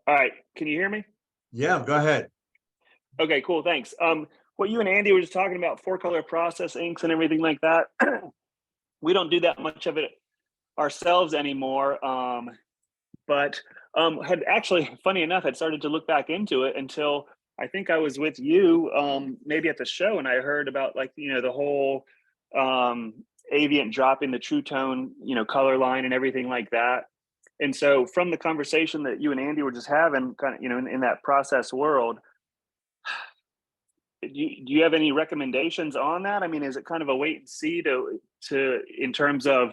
right. Can you hear me? Yeah, go ahead. Okay, cool. Thanks. What you and Andy were just talking about, 4-color process inks and everything like that. We don't do that much of it ourselves anymore. But had actually, funny enough, had started to look back into it until I think I was with you, maybe at the show, and I heard about the whole Avient dropping the True Tone, color line and everything like that. And so from the conversation that you and Andy were just having, kind of, in that process world, do you have any recommendations on that? I mean, is it kind of a wait and see to in terms of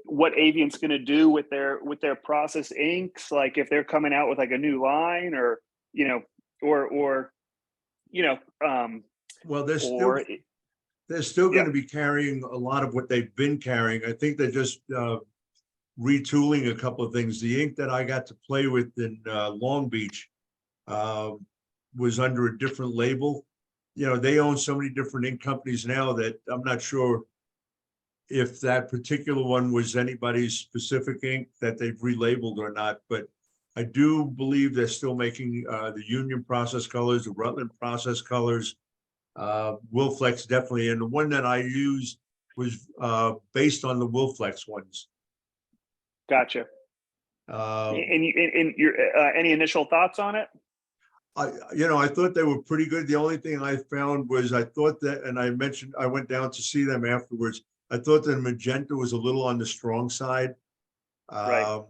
what Aviant's going to do with their process inks? Like if they're coming out with like a new line, or Well, they're still or going yeah, to be carrying a lot of what they've been carrying. I think they're just retooling a couple of things. The ink that I got to play with in Long Beach was under a different label. They own so many different ink companies now that I'm not sure if that particular one was anybody's specific ink that they've relabeled or not. But I do believe they're still making the Union process colors, the Rutland process colors, Wilflex definitely. And the one that I used was based on the Wilflex ones. gotcha. And your any initial thoughts on it? I thought they were pretty good. The only thing I found was I thought that, and I mentioned, I went down to see them afterwards. I thought that magenta was a little on the strong side, Right.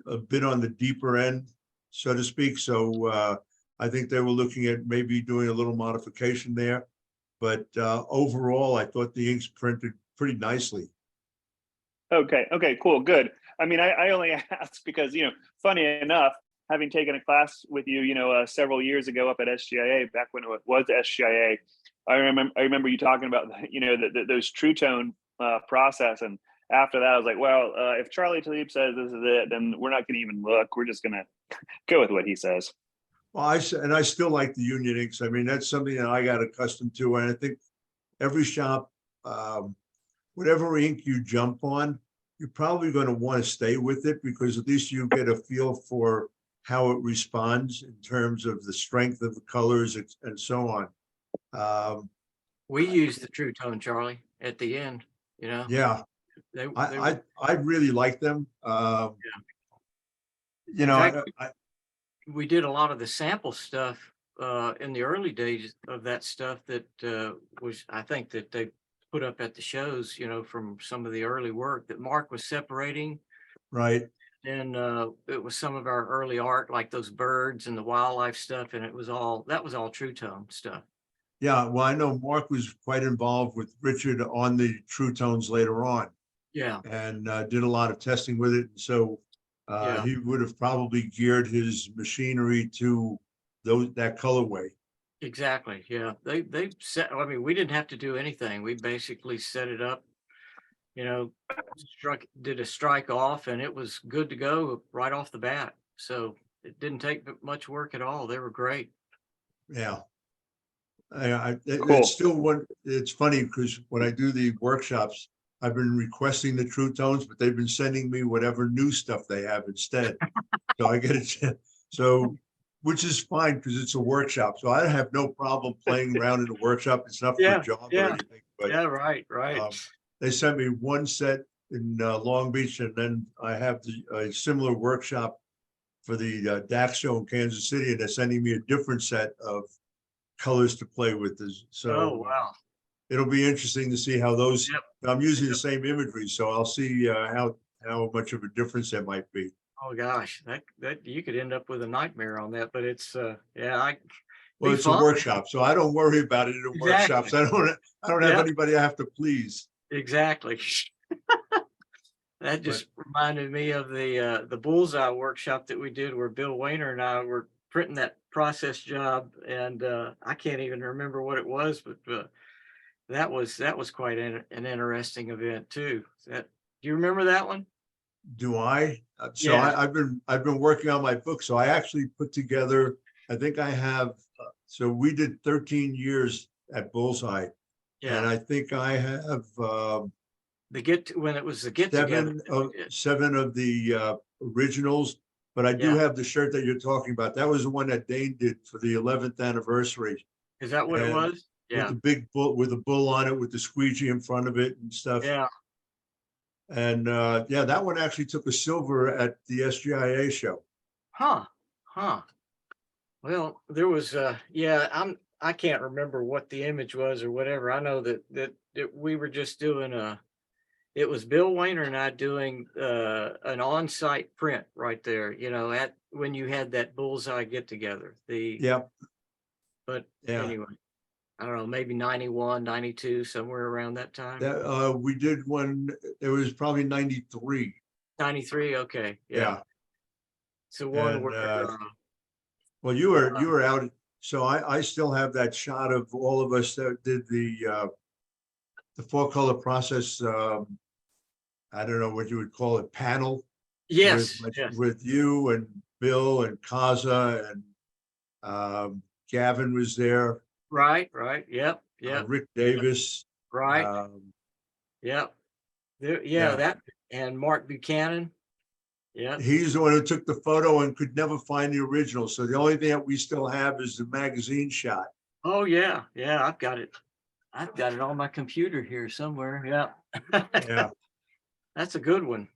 a bit on the deeper end, so to speak. So I think they were looking at maybe doing a little modification there. But overall, I thought the inks printed pretty nicely. Okay, cool, good. I mean, I only asked because, funny enough, having taken a class with you, several years ago up at SGIA, back when it was SGIA, I remember you talking about, those True Tone process. And after that, I was like, well, if Charlie Taublieb says this is it, then we're not going to even look. We're just going to go with what he says. Well, I still like the Union inks. I mean, that's something that I got accustomed to. And I think every shop, whatever ink you jump on, you're probably going to want to stay with it, because at least you get a feel for how it responds in terms of the strength of the colors and so on. We use the True Tone, Charlie, at the end, Yeah, They, I really like them. In fact, we did a lot of the sample stuff in the early days of that stuff that was, I think, that they put up at the shows, from some of the early work that Mark was separating. Right. And it was some of our early art, like those birds and the wildlife stuff, and that was all True Tone stuff. Yeah, well, I know Mark was quite involved with Richard on the True Tones later on. Yeah. And did a lot of testing with it. So he would have probably geared his machinery to that colorway. Exactly. Yeah. They set, I mean, we didn't have to do anything. We basically set it up, did a strike off, and it was good to go right off the bat. So it didn't take much work at all. They were great. Yeah. Cool. It's still it's funny because when I do the workshops, I've been requesting the True Tones, but they've been sending me whatever new stuff they have instead. So I get a chance. So, which is fine because it's a workshop. So I have no problem playing around in a workshop. It's not for a job or anything. But right. They sent me one set in Long Beach, and then I have a similar workshop for the DAX show in Kansas City, and they're sending me a different set of colors to play with. So wow. It'll be interesting to see how those. I'm using the same imagery, so I'll see how much of a difference that might be. Oh gosh, that you could end up with a nightmare on that, but it's well, it's fun. A workshop, so I don't worry about it in workshops. I don't have anybody I have to please. Exactly. That just reminded me of the Bullseye workshop that we did, where Bill Wayner and I were printing that process job, and I can't even remember what it was, but that was quite an interesting event too. Do you remember that one? Do I? So I've been working on my book. So I actually put together, I think I have, so we did 13 years at Bullseye. Yeah. And I think I have when it was the get together. 7 of the originals, but I do have the shirt that you're talking about. That was the one that Dane did for the 11th anniversary. Is that what it was? With the big bull, with a bull on it, with the squeegee in front of it and stuff. Yeah. And that one actually took a silver at the SGIA show. Huh. Well, there was I can't remember what the image was or whatever. I know that we were just doing it was Bill Weiner and I doing an on-site print right there, you know, at when you had that bullseye get together. Yep. But Yeah. anyway, I don't know, maybe 91, 92, somewhere around that time. That we did one. It was probably 93. 93, okay, yeah. Yeah. So one And, where well, you were out. So I still have that shot of all of us that did the 4-color process. I don't know what you would call it, panel. yes, With, yes, with you and Bill and Kaza and Gavin was there. right, yep, Rick Davis. right, yep. Yeah. That and Mark Buchanan. Yeah. He's the one who took the photo and could never find the original. So the only thing that we still have is the magazine shot. Oh yeah, I've got it. I've got it on my computer here somewhere. Yeah. Yeah. That's a good one.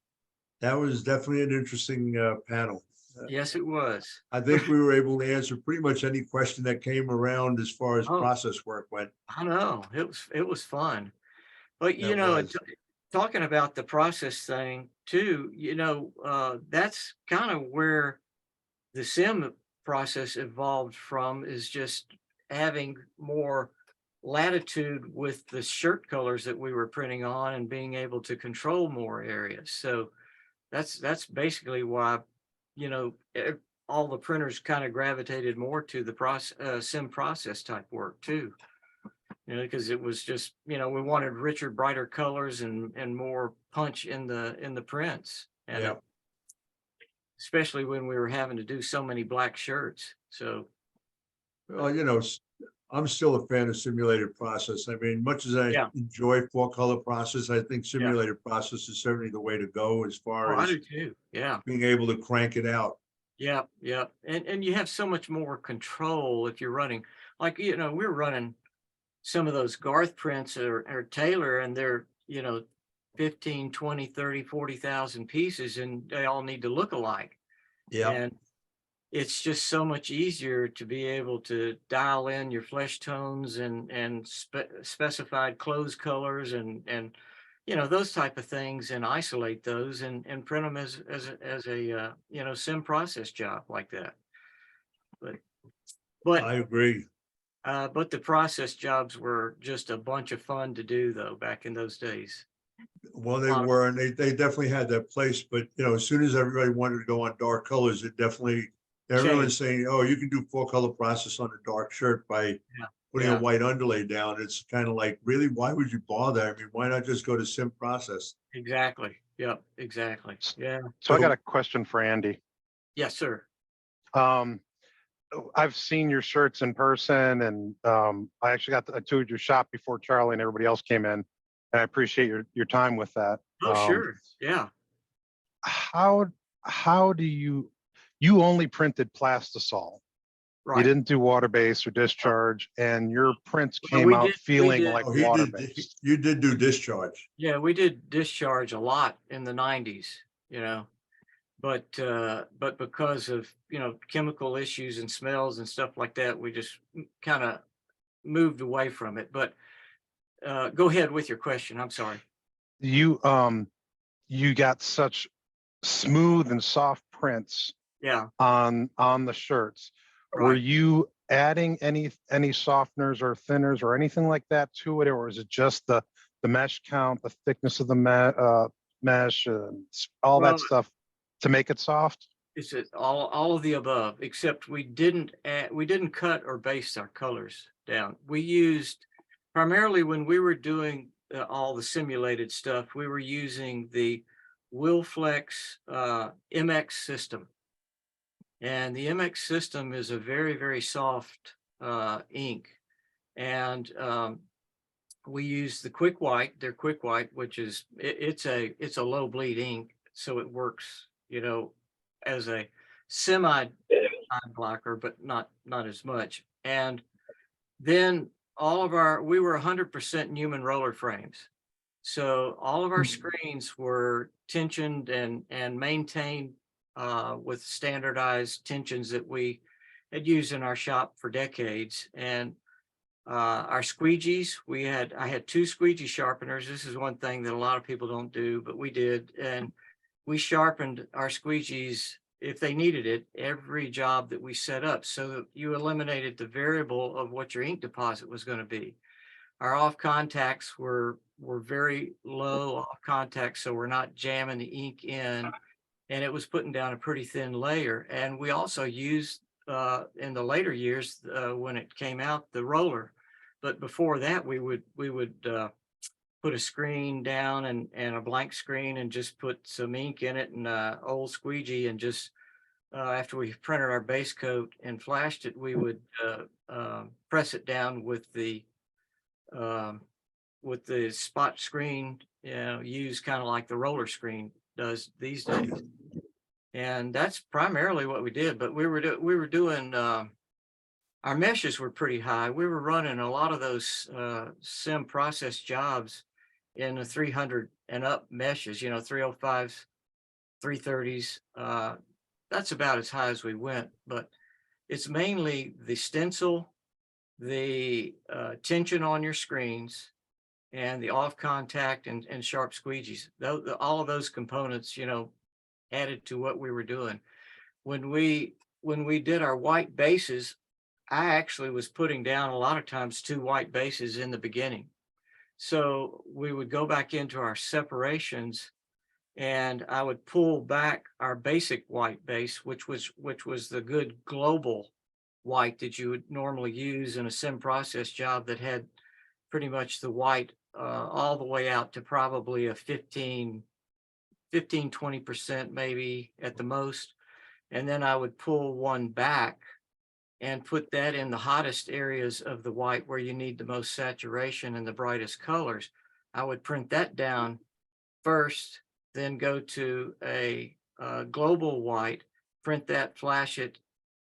That was definitely an interesting panel. Yes, it was. I think we were able to answer pretty much any question that came around as far as process work went. I know it was fun, but you That know, was. talking about the process thing too, you know, that's kind of where the sim process evolved from, is just having more latitude with the shirt colors that we were printing on and being able to control more areas. So that's basically why, you know, all the printers kind of gravitated more to the sim process type work too. You know, because it was just, you know, we wanted richer, brighter colors and more punch in the prints. And Yeah. especially when we were having to do so many black shirts. So, Well, you know, I'm still a fan of simulated process. I mean, much as I enjoy 4-color process, I think simulated process is certainly the way to go as far I as do too. Yeah. being able to crank it out. Yeah. And you have so much more control if you're running, like, you know, we're running some of those Garth prints or Taylor, and they're, you know, 15, 20, 30, 40,000 pieces, and they all need to look alike. Yeah. And it's just so much easier to be able to dial in your flesh tones and specified clothes colors and you know, those type of things, and isolate those and print them as a you know, sim process job like that. But I agree. But the process jobs were just a bunch of fun to do though back in those days. Well, they were, and they definitely had that place. But you know, as soon as everybody wanted to go on dark colors, it definitely everyone's saying, "Oh, you can do 4-color process on a dark shirt by putting a white underlay down." It's kind of like, really, why would you bother? I mean, why not just go to sim process? Exactly. Yep. Exactly. Yeah. So I got a question for Andy. Yes, sir. I've seen your shirts in person, and I actually I toured your shop before Charlie and everybody else came in, and I appreciate your time with that. Oh, sure. Yeah. How do you only printed plastisol? Right. You didn't do water base or discharge, and your prints came out feeling like water based. You did do discharge. Yeah, we did discharge a lot in the 90s, you know. But because of, you know, chemical issues and smells and stuff like that, we just kind of moved away from it. But go ahead with your question. I'm sorry. You got such smooth and soft prints on the shirts. Were you adding any softeners or thinners or anything like that to it, or is it just the mesh count, the thickness of the mesh, and all that stuff to make it soft? It's all of the above, except we didn't cut or base our colors down. We used primarily, when we were doing all the simulated stuff, we were using the Wilflex MX system. And the MX system is a very, very soft ink. And we use the Quick White, their Quick White, which is, it's a low bleed ink. So it works, you know, as a semi time blocker, but not as much. And then we were 100% Newman roller frames. So all of our screens were tensioned and maintained with standardized tensions that we had used in our shop for decades. And Our squeegees, I had 2 squeegee sharpeners. This is one thing that a lot of people don't do, but we did. And we sharpened our squeegees if they needed it, every job that we set up. So that you eliminated the variable of what your ink deposit was going to be. Our off contacts were very low off contacts, so we're not jamming the ink in, and it was putting down a pretty thin layer. And we also used in the later years when it came out, the roller. But before that, we would put a screen down and a blank screen and just put some ink in it and old squeegee, and just after we printed our base coat and flashed it, we would press it down with the spot screen, used kind of like the roller screen does these days. And that's primarily what we did. But we were doing our meshes were pretty high. We were running a lot of those sim process jobs in the 300 and up meshes, 305s, 330s. That's about as high as we went, but it's mainly the stencil, the tension on your screens, and the off contact and sharp squeegees. All of those components, added to what we were doing. When we did our white bases, I actually was putting down a lot of times 2 white bases in the beginning. So we would go back into our separations, and I would pull back our basic white base, which was the good global white that you would normally use in a sim process job that had pretty much the white all the way out to probably a 20% maybe at the most. And then I would pull one back and put that in the hottest areas of the white where you need the most saturation and the brightest colors. I would print that down first, then go to a global white, print that, flash it,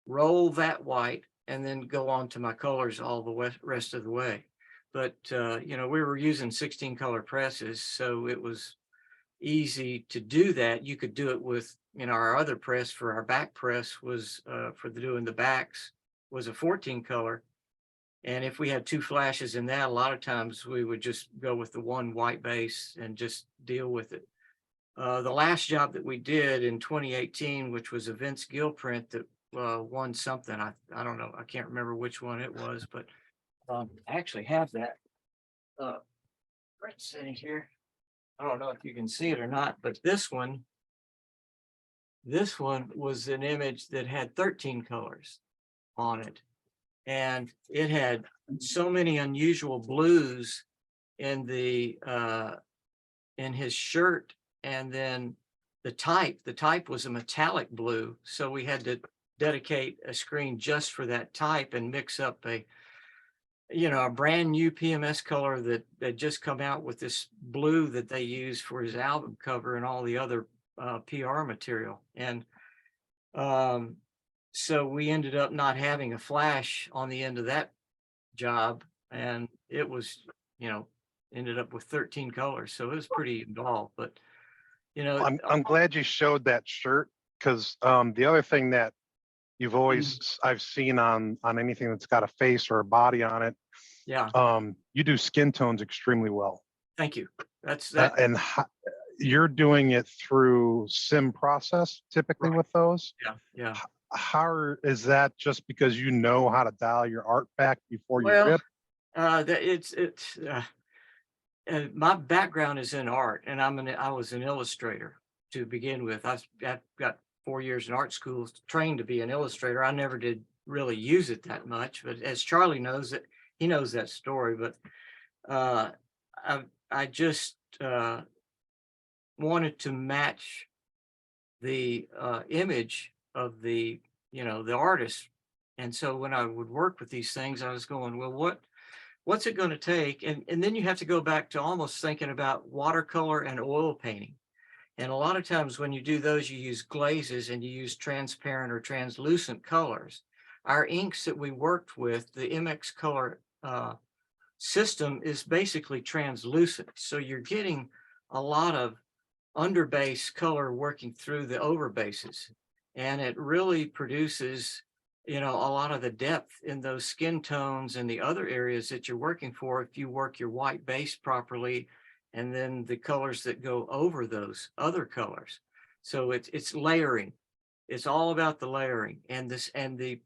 roll that white, and then go on to my colors all the rest of the way. But, we were using 16 color presses, so it was easy to do that. You could do it with, our other press for our back press was for doing the backs was a 14 color. And if we had 2 flashes in that, a lot of times we would just go with the 1 white base and just deal with it. The last job that we did in 2018, which was a Vince Gill print that won something. I don't know. I can't remember which one it was, but I actually have that print sitting here. I don't know if you can see it or not, but this one was an image that had 13 colors on it. And it had so many unusual blues in the in his shirt, and then the type was a metallic blue. So we had to dedicate a screen just for that type and mix up a brand new PMS color that just come out with this blue that they use for his album cover and all the other PR material. And so we ended up not having a flash on the end of that job, and it was, ended up with 13 colors. So it was pretty involved, but I'm glad you showed that shirt, because the other thing that you've always I've seen on anything that's got a face or a body on it, you do skin tones extremely well. Thank you. That's that. And you're doing it through sim process typically with those. Yeah. How is that? Just because you know how to dial your art back before you rip? My background is in art, and I was an illustrator to begin with. I've got 4 years in art school, trained to be an illustrator. I never did really use it that much, but as Charlie knows it, he knows that story. But I just wanted to match the image of the artist. And so when I would work with these things, I was going, well, what's it going to take? And then you have to go back to almost thinking about watercolor and oil painting. And a lot of times when you do those, you use glazes and you use transparent or translucent colors. Our inks that we worked with, the MX Color system, is basically translucent. So you're getting a lot of underbase color working through the overbases. And it really produces you know, a lot of the depth in those skin tones and the other areas that you're working for, if you work your white base properly, and then the colors that go over those other colors. So it's layering. It's all about the layering and the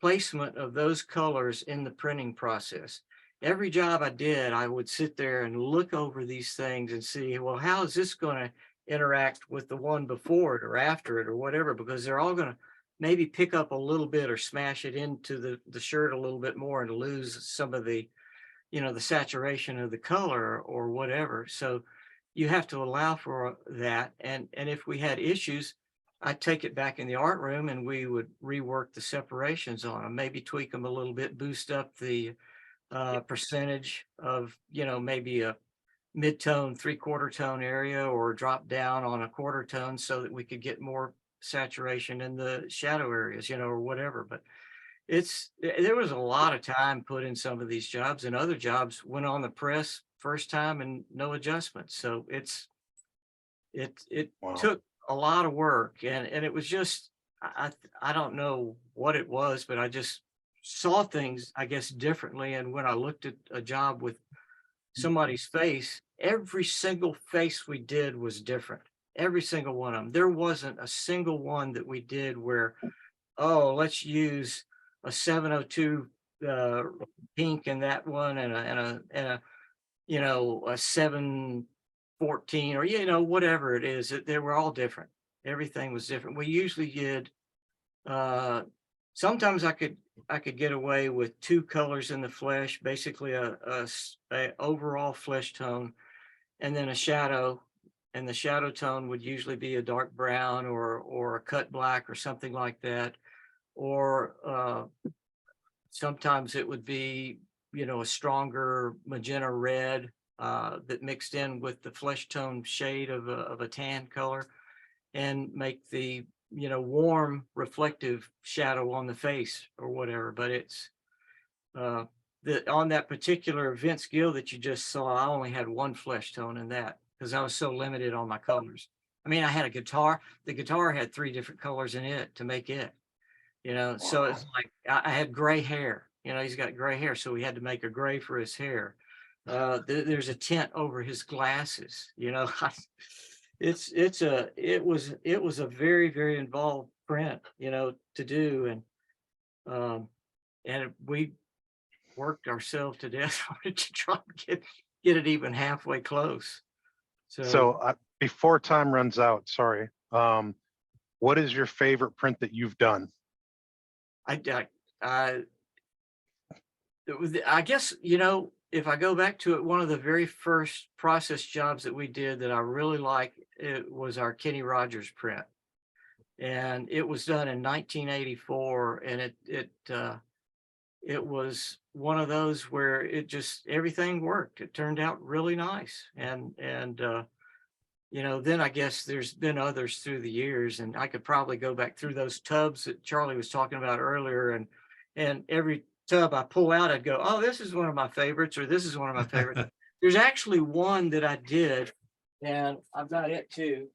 placement of those colors in the printing process. Every job I did, I would sit there and look over these things and see, well, how is this going to interact with the one before it or after it or whatever, because they're all going to maybe pick up a little bit or smash it into the shirt a little bit more and lose some of the, you know, the saturation of the color or whatever. So you have to allow for that. And if we had issues, I'd take it back in the art room and we would rework the separations on them, maybe tweak them a little bit, boost up the percentage of, you know, maybe a mid-tone, 3/4 tone area, or drop down on a 1/4 tone so that we could get more saturation in the shadow areas, you know, or whatever. But there was a lot of time put in some of these jobs, and other jobs went on the press first time and no adjustments. So it Wow. took a lot of work, and it was just, I don't know what it was, but I just saw things, I guess, differently. And when I looked at a job with somebody's face, every single face we did was different. Every single one of them. There wasn't a single one that we did where, oh, let's use a 702 pink in that one, and a you know, a 714, or, you know, whatever it is. They were all different. Everything was different. We usually did, sometimes I could get away with 2 colors in the flesh, basically a overall flesh tone, and then a shadow. And the shadow tone would usually be a dark brown or a cut black or something like that. Or sometimes it would be, you know, a stronger magenta red that mixed in with the flesh tone shade of a tan color, and make the, you know, warm reflective shadow on the face or whatever. But it's on that particular Vince Gill that you just saw, I only had 1 flesh tone in that because I was so limited on my colors. I mean, I had a guitar. The guitar had 3 different colors in it to make it, you know. So it's like I had gray hair. You know, he's got gray hair, so we had to make a gray for his hair. There's a tint over his glasses. You know, it was a very, very involved print, you know, to do, and we worked ourselves to death on it to try to get it even halfway close. So before time runs out, sorry, what is your favorite print that you've done? I guess, you know, if I go back to it, one of the very first process jobs that we did that I really like, it was our Kenny Rogers print. And it was done in 1984, and it was one of those where it just, everything worked. It turned out really nice. And you know, then I guess there's been others through the years, and I could probably go back through those tubs that Charlie was talking about earlier, and every tub I pull out, I'd go, oh, this is one of my favorites, or this is one of my favorites. There's actually one that I did, and I've got it too.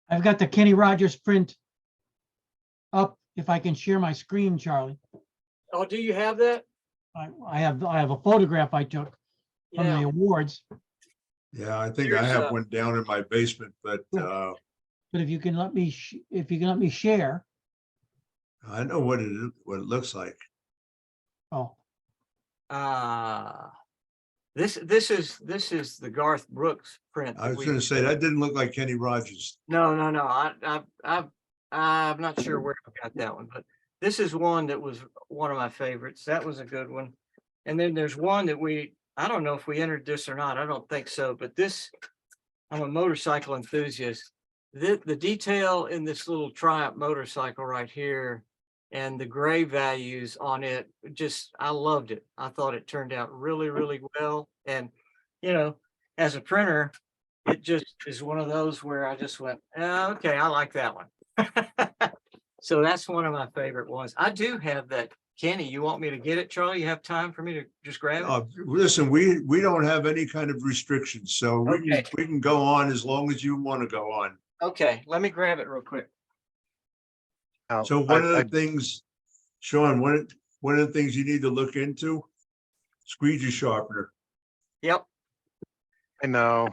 I've got the Kenny Rogers print up. If I can share my screen, Charlie. Oh, do you have that? I have a photograph I took from the awards. Yeah, I think I have one down in my basement, but But if you can let me share. I know what it looks like. Oh, this is the Garth Brooks print. I was going to say that didn't look like Kenny Rogers. No. I'm not sure where I got that one, but this is one that was one of my favorites. That was a good one. And then there's one that I don't know if we entered this or not. I don't think so, but this, I'm a motorcycle enthusiast. The detail in this little Triumph motorcycle right here and the gray values on it, just, I loved it. I thought it turned out really, really well. And, you know, as a printer, it just is one of those where I just went, okay, I like that one. So that's one of my favorite ones. I do have that. Kenny, you want me to get it, Charlie? You have time for me to just grab it? Listen, we don't have any kind of restrictions, so Okay. we can go on as long as you want to go on. Okay, let me grab it real quick. Now, So one of I- the things, Sean, one of the things you need to look into, squeegee sharpener. Yep, I know.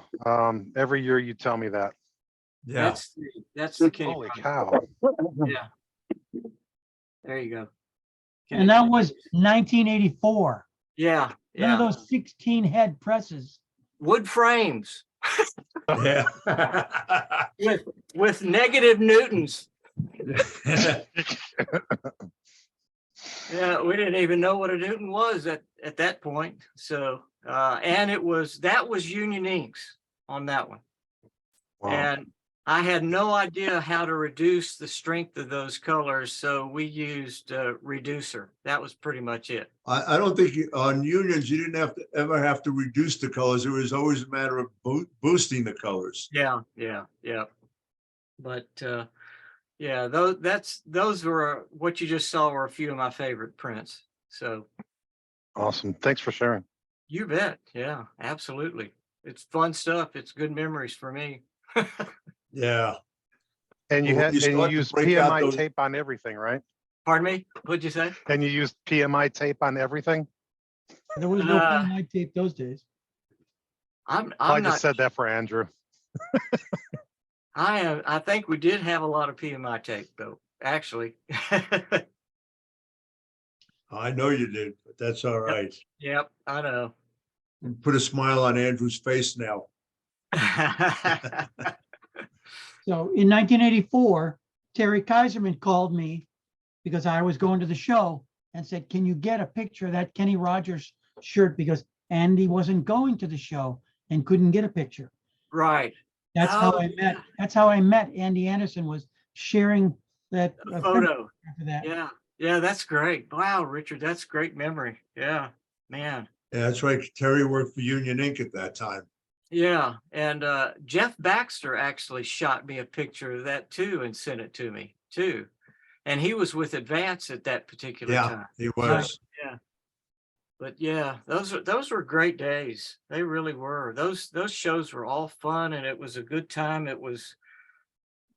Every year you tell me that. Yeah, that's the king. Holy cow. Yeah. There you go. And that was 1984. Yeah, None of yeah. those 16 head presses. Wood frames yeah. with negative newtons. Yeah, we didn't even know what a newton was at that point. So, and that was Union inks on that one. Wow. And I had no idea how to reduce the strength of those colors. So we used a reducer. That was pretty much it. I don't think on unions, you didn't ever have to reduce the colors. It was always a matter of boosting the colors. Yeah. But, yeah, those were what you just saw were a few of my favorite prints. So Awesome. Thanks for sharing. you bet. Yeah, absolutely. It's fun stuff. It's good memories for me. Yeah. And you Well, when had, you and you start to used break out PMI those- tape on everything, right? Pardon me? What'd you say? And you used PMI tape on everything? There was no Uh, PMI tape those days. I'm I not. just said that for Andrew. I think we did have a lot of PMI tape though, actually. I know you did, but that's all right. Yep, I know. Put a smile on Andrew's face now. So in 1984, Terry Kaiserman called me because I was going to the show and said, can you get a picture of that Kenny Rogers shirt? Because Andy wasn't going to the show and couldn't get a picture. Right. That's how Oh, I met. That's how I met Andy Anderson, was sharing that Photo. after that. Yeah, that's great. Wow, Richard, that's great memory. Yeah, man. Yeah, that's right. Terry worked for Union Ink at that time. Yeah, and Jeff Baxter actually shot me a picture of that too and sent it to me too. And he was with Advance at that particular Yeah, time. he was. Yeah. But yeah, those were great days. They really were. Those shows were all fun and it was a good time.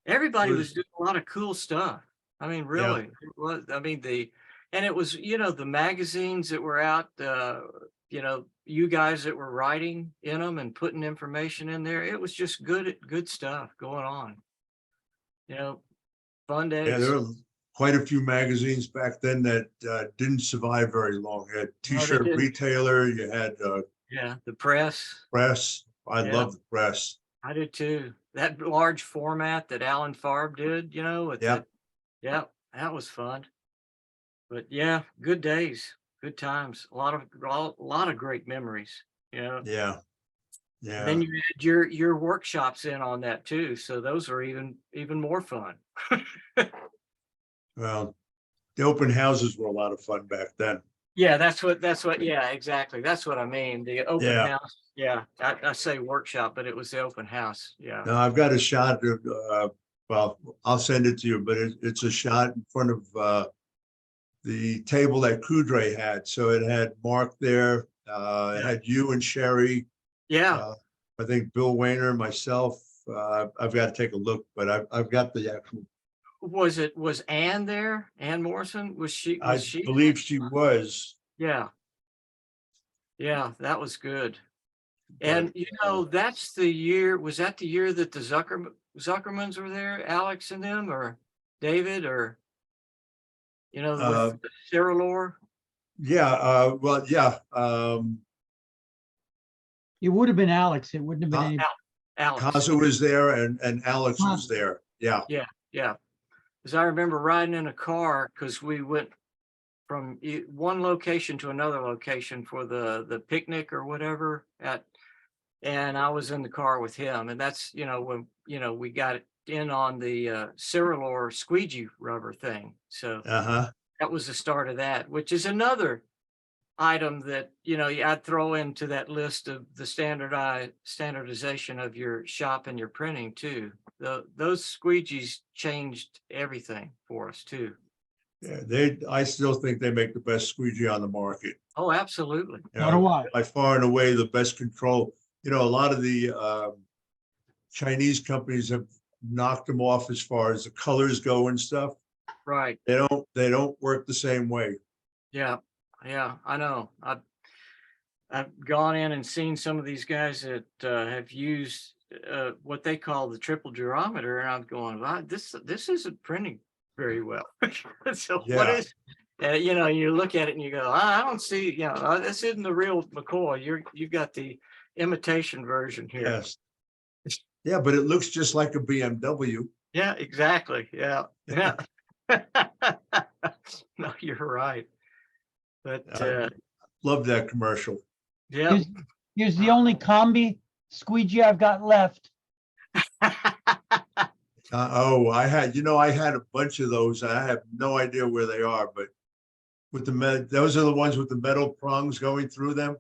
Everybody was doing a lot of cool stuff. I mean, really, it was, I mean, and it was, the magazines that were out, you guys that were writing in them and putting information in there. It was just good stuff going on. Fun days. Yeah, there were quite a few magazines back then that didn't survive very long. You had T-shirt didn't. Retailer, you had Yeah, the press. Press. I Yeah. love the Press. I did too. That large format that Alan Farb did, with Yeah. yeah, that was fun. But yeah, good days, good times, a lot of great memories, Yeah. And Yeah. then you had your workshops in on that too, so those are even more fun. Well, the open houses were a lot of fun back then. Yeah, that's what, yeah, exactly. That's what I mean. The open Yeah. house. Yeah, I say workshop, but it was the open house. Yeah. Now I've got a shot of, well, I'll send it to you, but it's a shot in front of the table that Kudre had. So it had Mark there, it had you and Sherry. Yeah. I think Bill Wayner, myself, I've got to take a look, but I've got the actual. Was Ann there? Ann Morrison? Was she? I believe she was. Yeah. Yeah, that was good. And that's the year, was that the year that the Zuckermans were there, Alex and them, or David, or with Sarah Lore? Yeah, well, yeah. It would have been Alex. It wouldn't have been any. Alex. Kaza was there and Alex was there. Yeah. Yeah. Because I remember riding in a car because we went from one location to another location for the picnic or whatever and I was in the car with him, and that's when we got it in on the Cerilor squeegee rubber thing. So that was the start of that, which is another item that I'd throw into that list of the standardization of your shop and your printing too. Those squeegees changed everything for us too. Yeah, I still think they make the best squeegee on the market. Oh, absolutely. So do I. By far and away the best control. A lot of the Chinese companies have knocked them off as far as the colors go and stuff. Right. They don't work the same way. Yeah. Yeah. I know. I've gone in and seen some of these guys that have used what they call the triple durometer, and I'm going, wow, this isn't printing very well. So what Yeah. is? You know, you look at it and you go, I don't see. You know, this isn't the real McCoy. You've got the imitation version here. Yes. Yeah, but it looks just like a BMW. Yeah, exactly. Yeah. Yeah. No, you're right. But Love that commercial. yeah. Here's the only combi squeegee I've got left. I had a bunch of those. I have no idea where they are, but with those are the ones with the metal prongs going through them.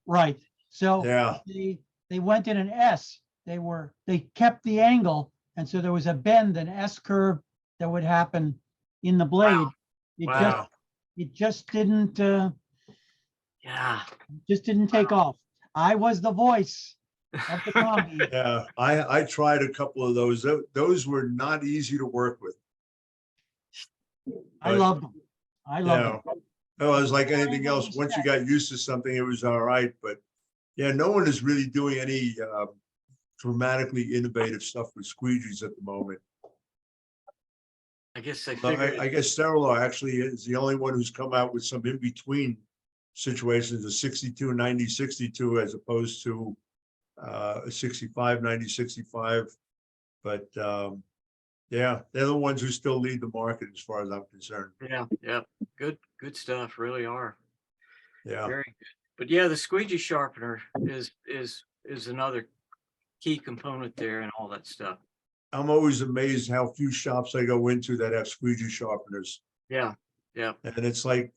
Right. So Yeah. they went in an S. They kept the angle, and so there was a bend, an S curve that would happen in the blade. Wow. Wow. It just didn't Yeah. take off. I was the voice of the combi. Yeah, I tried a couple of those. Those were not easy to work with. I loved them. I loved them. No, it was like anything else. Once you got used to something, it was all right. But yeah, no one is really doing any dramatically innovative stuff with squeegees at the moment. I guess they But figured. I guess Sterilar actually is the only one who's come out with some in-between situations, a 62, 90, 62, as opposed to a 65, 90, 65. But yeah, they're the ones who still lead the market as far as I'm concerned. Yeah. Yeah. Good stuff. Really are. Yeah. Very good. But yeah, the squeegee sharpener is another key component there and all that stuff. I'm always amazed how few shops I go into that have squeegee sharpeners. Yeah. Yeah. And it's like,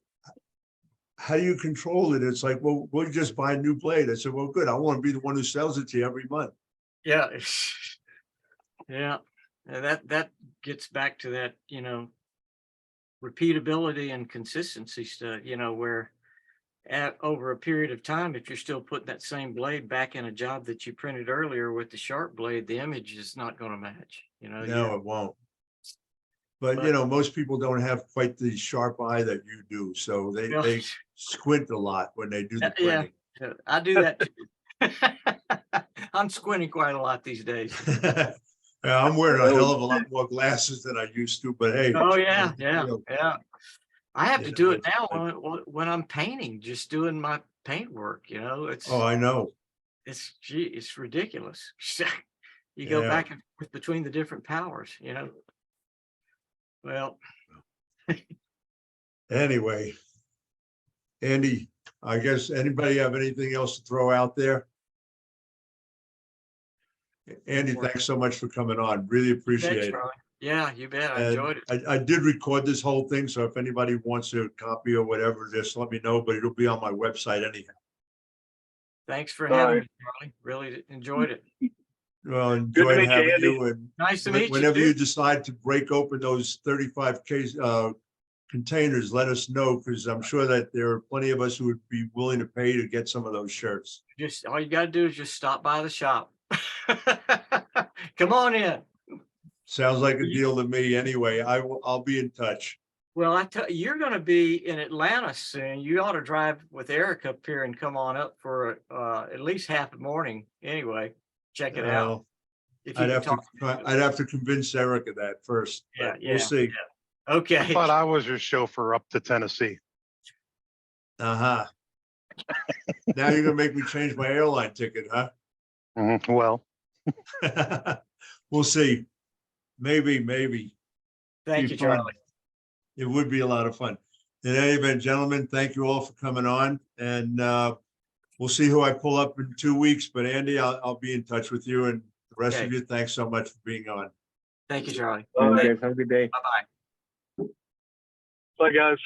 how do you control it? It's like, well, we'll just buy a new blade. I said, well, good. I want to be the one who sells it to you every month. Yeah. Yeah. And that gets back to that, you know, repeatability and consistency stuff, you know, where over a period of time, if you're still putting that same blade back in a job that you printed earlier with the sharp blade, the image is not going to match, you know. No, it won't. But you know, most people don't have quite the sharp eye that you do. So they squint a lot when they do the printing. Yeah, I do that too. I'm squinting quite a lot these days. Yeah, I'm wearing a hell of a lot more glasses than I used to, but hey. Oh yeah, yeah, yeah. I have to do it now when I'm painting, just doing my paint work, you know. Oh, I know. It's ridiculous. You go back and forth between the different powers, you know. Well, anyway, Andy, I guess anybody have anything else to throw out there? Andy, thanks so much for coming on. Really appreciate it. Yeah, you bet. I enjoyed it. I did record this whole thing, so if anybody wants a copy or whatever, just let me know, but it'll be on my website anyhow. Thanks for having me, Charlie. Really enjoyed it. Well, enjoyed having you, and nice to meet you. Whenever you decide to break open those 35 case containers, let us know, because I'm sure that there are plenty of us who would be willing to pay to get some of those shirts. Just all you got to do is just stop by the shop. Come on in. Sounds like a deal to me. Anyway, I'll be in touch. Well, I tell you, you're going to be in Atlanta soon. You ought to drive with Eric up here and come on up for at least half a morning. Anyway, check it out. I'd have to convince Eric of that first. Yeah, we'll see. Yeah. Okay. I thought I was your chauffeur up to Tennessee. Now you're gonna make me change my airline ticket, huh? Well, we'll see. Maybe. Thank you, Charlie. It would be a lot of fun. In any event, gentlemen, thank you all for coming on, and we'll see who I pull up in 2 weeks. But Andy, I'll be in touch with you, and the rest of you, thanks so much for being on. Thank you, Charlie. Have a good day. Bye-bye. Bye, guys.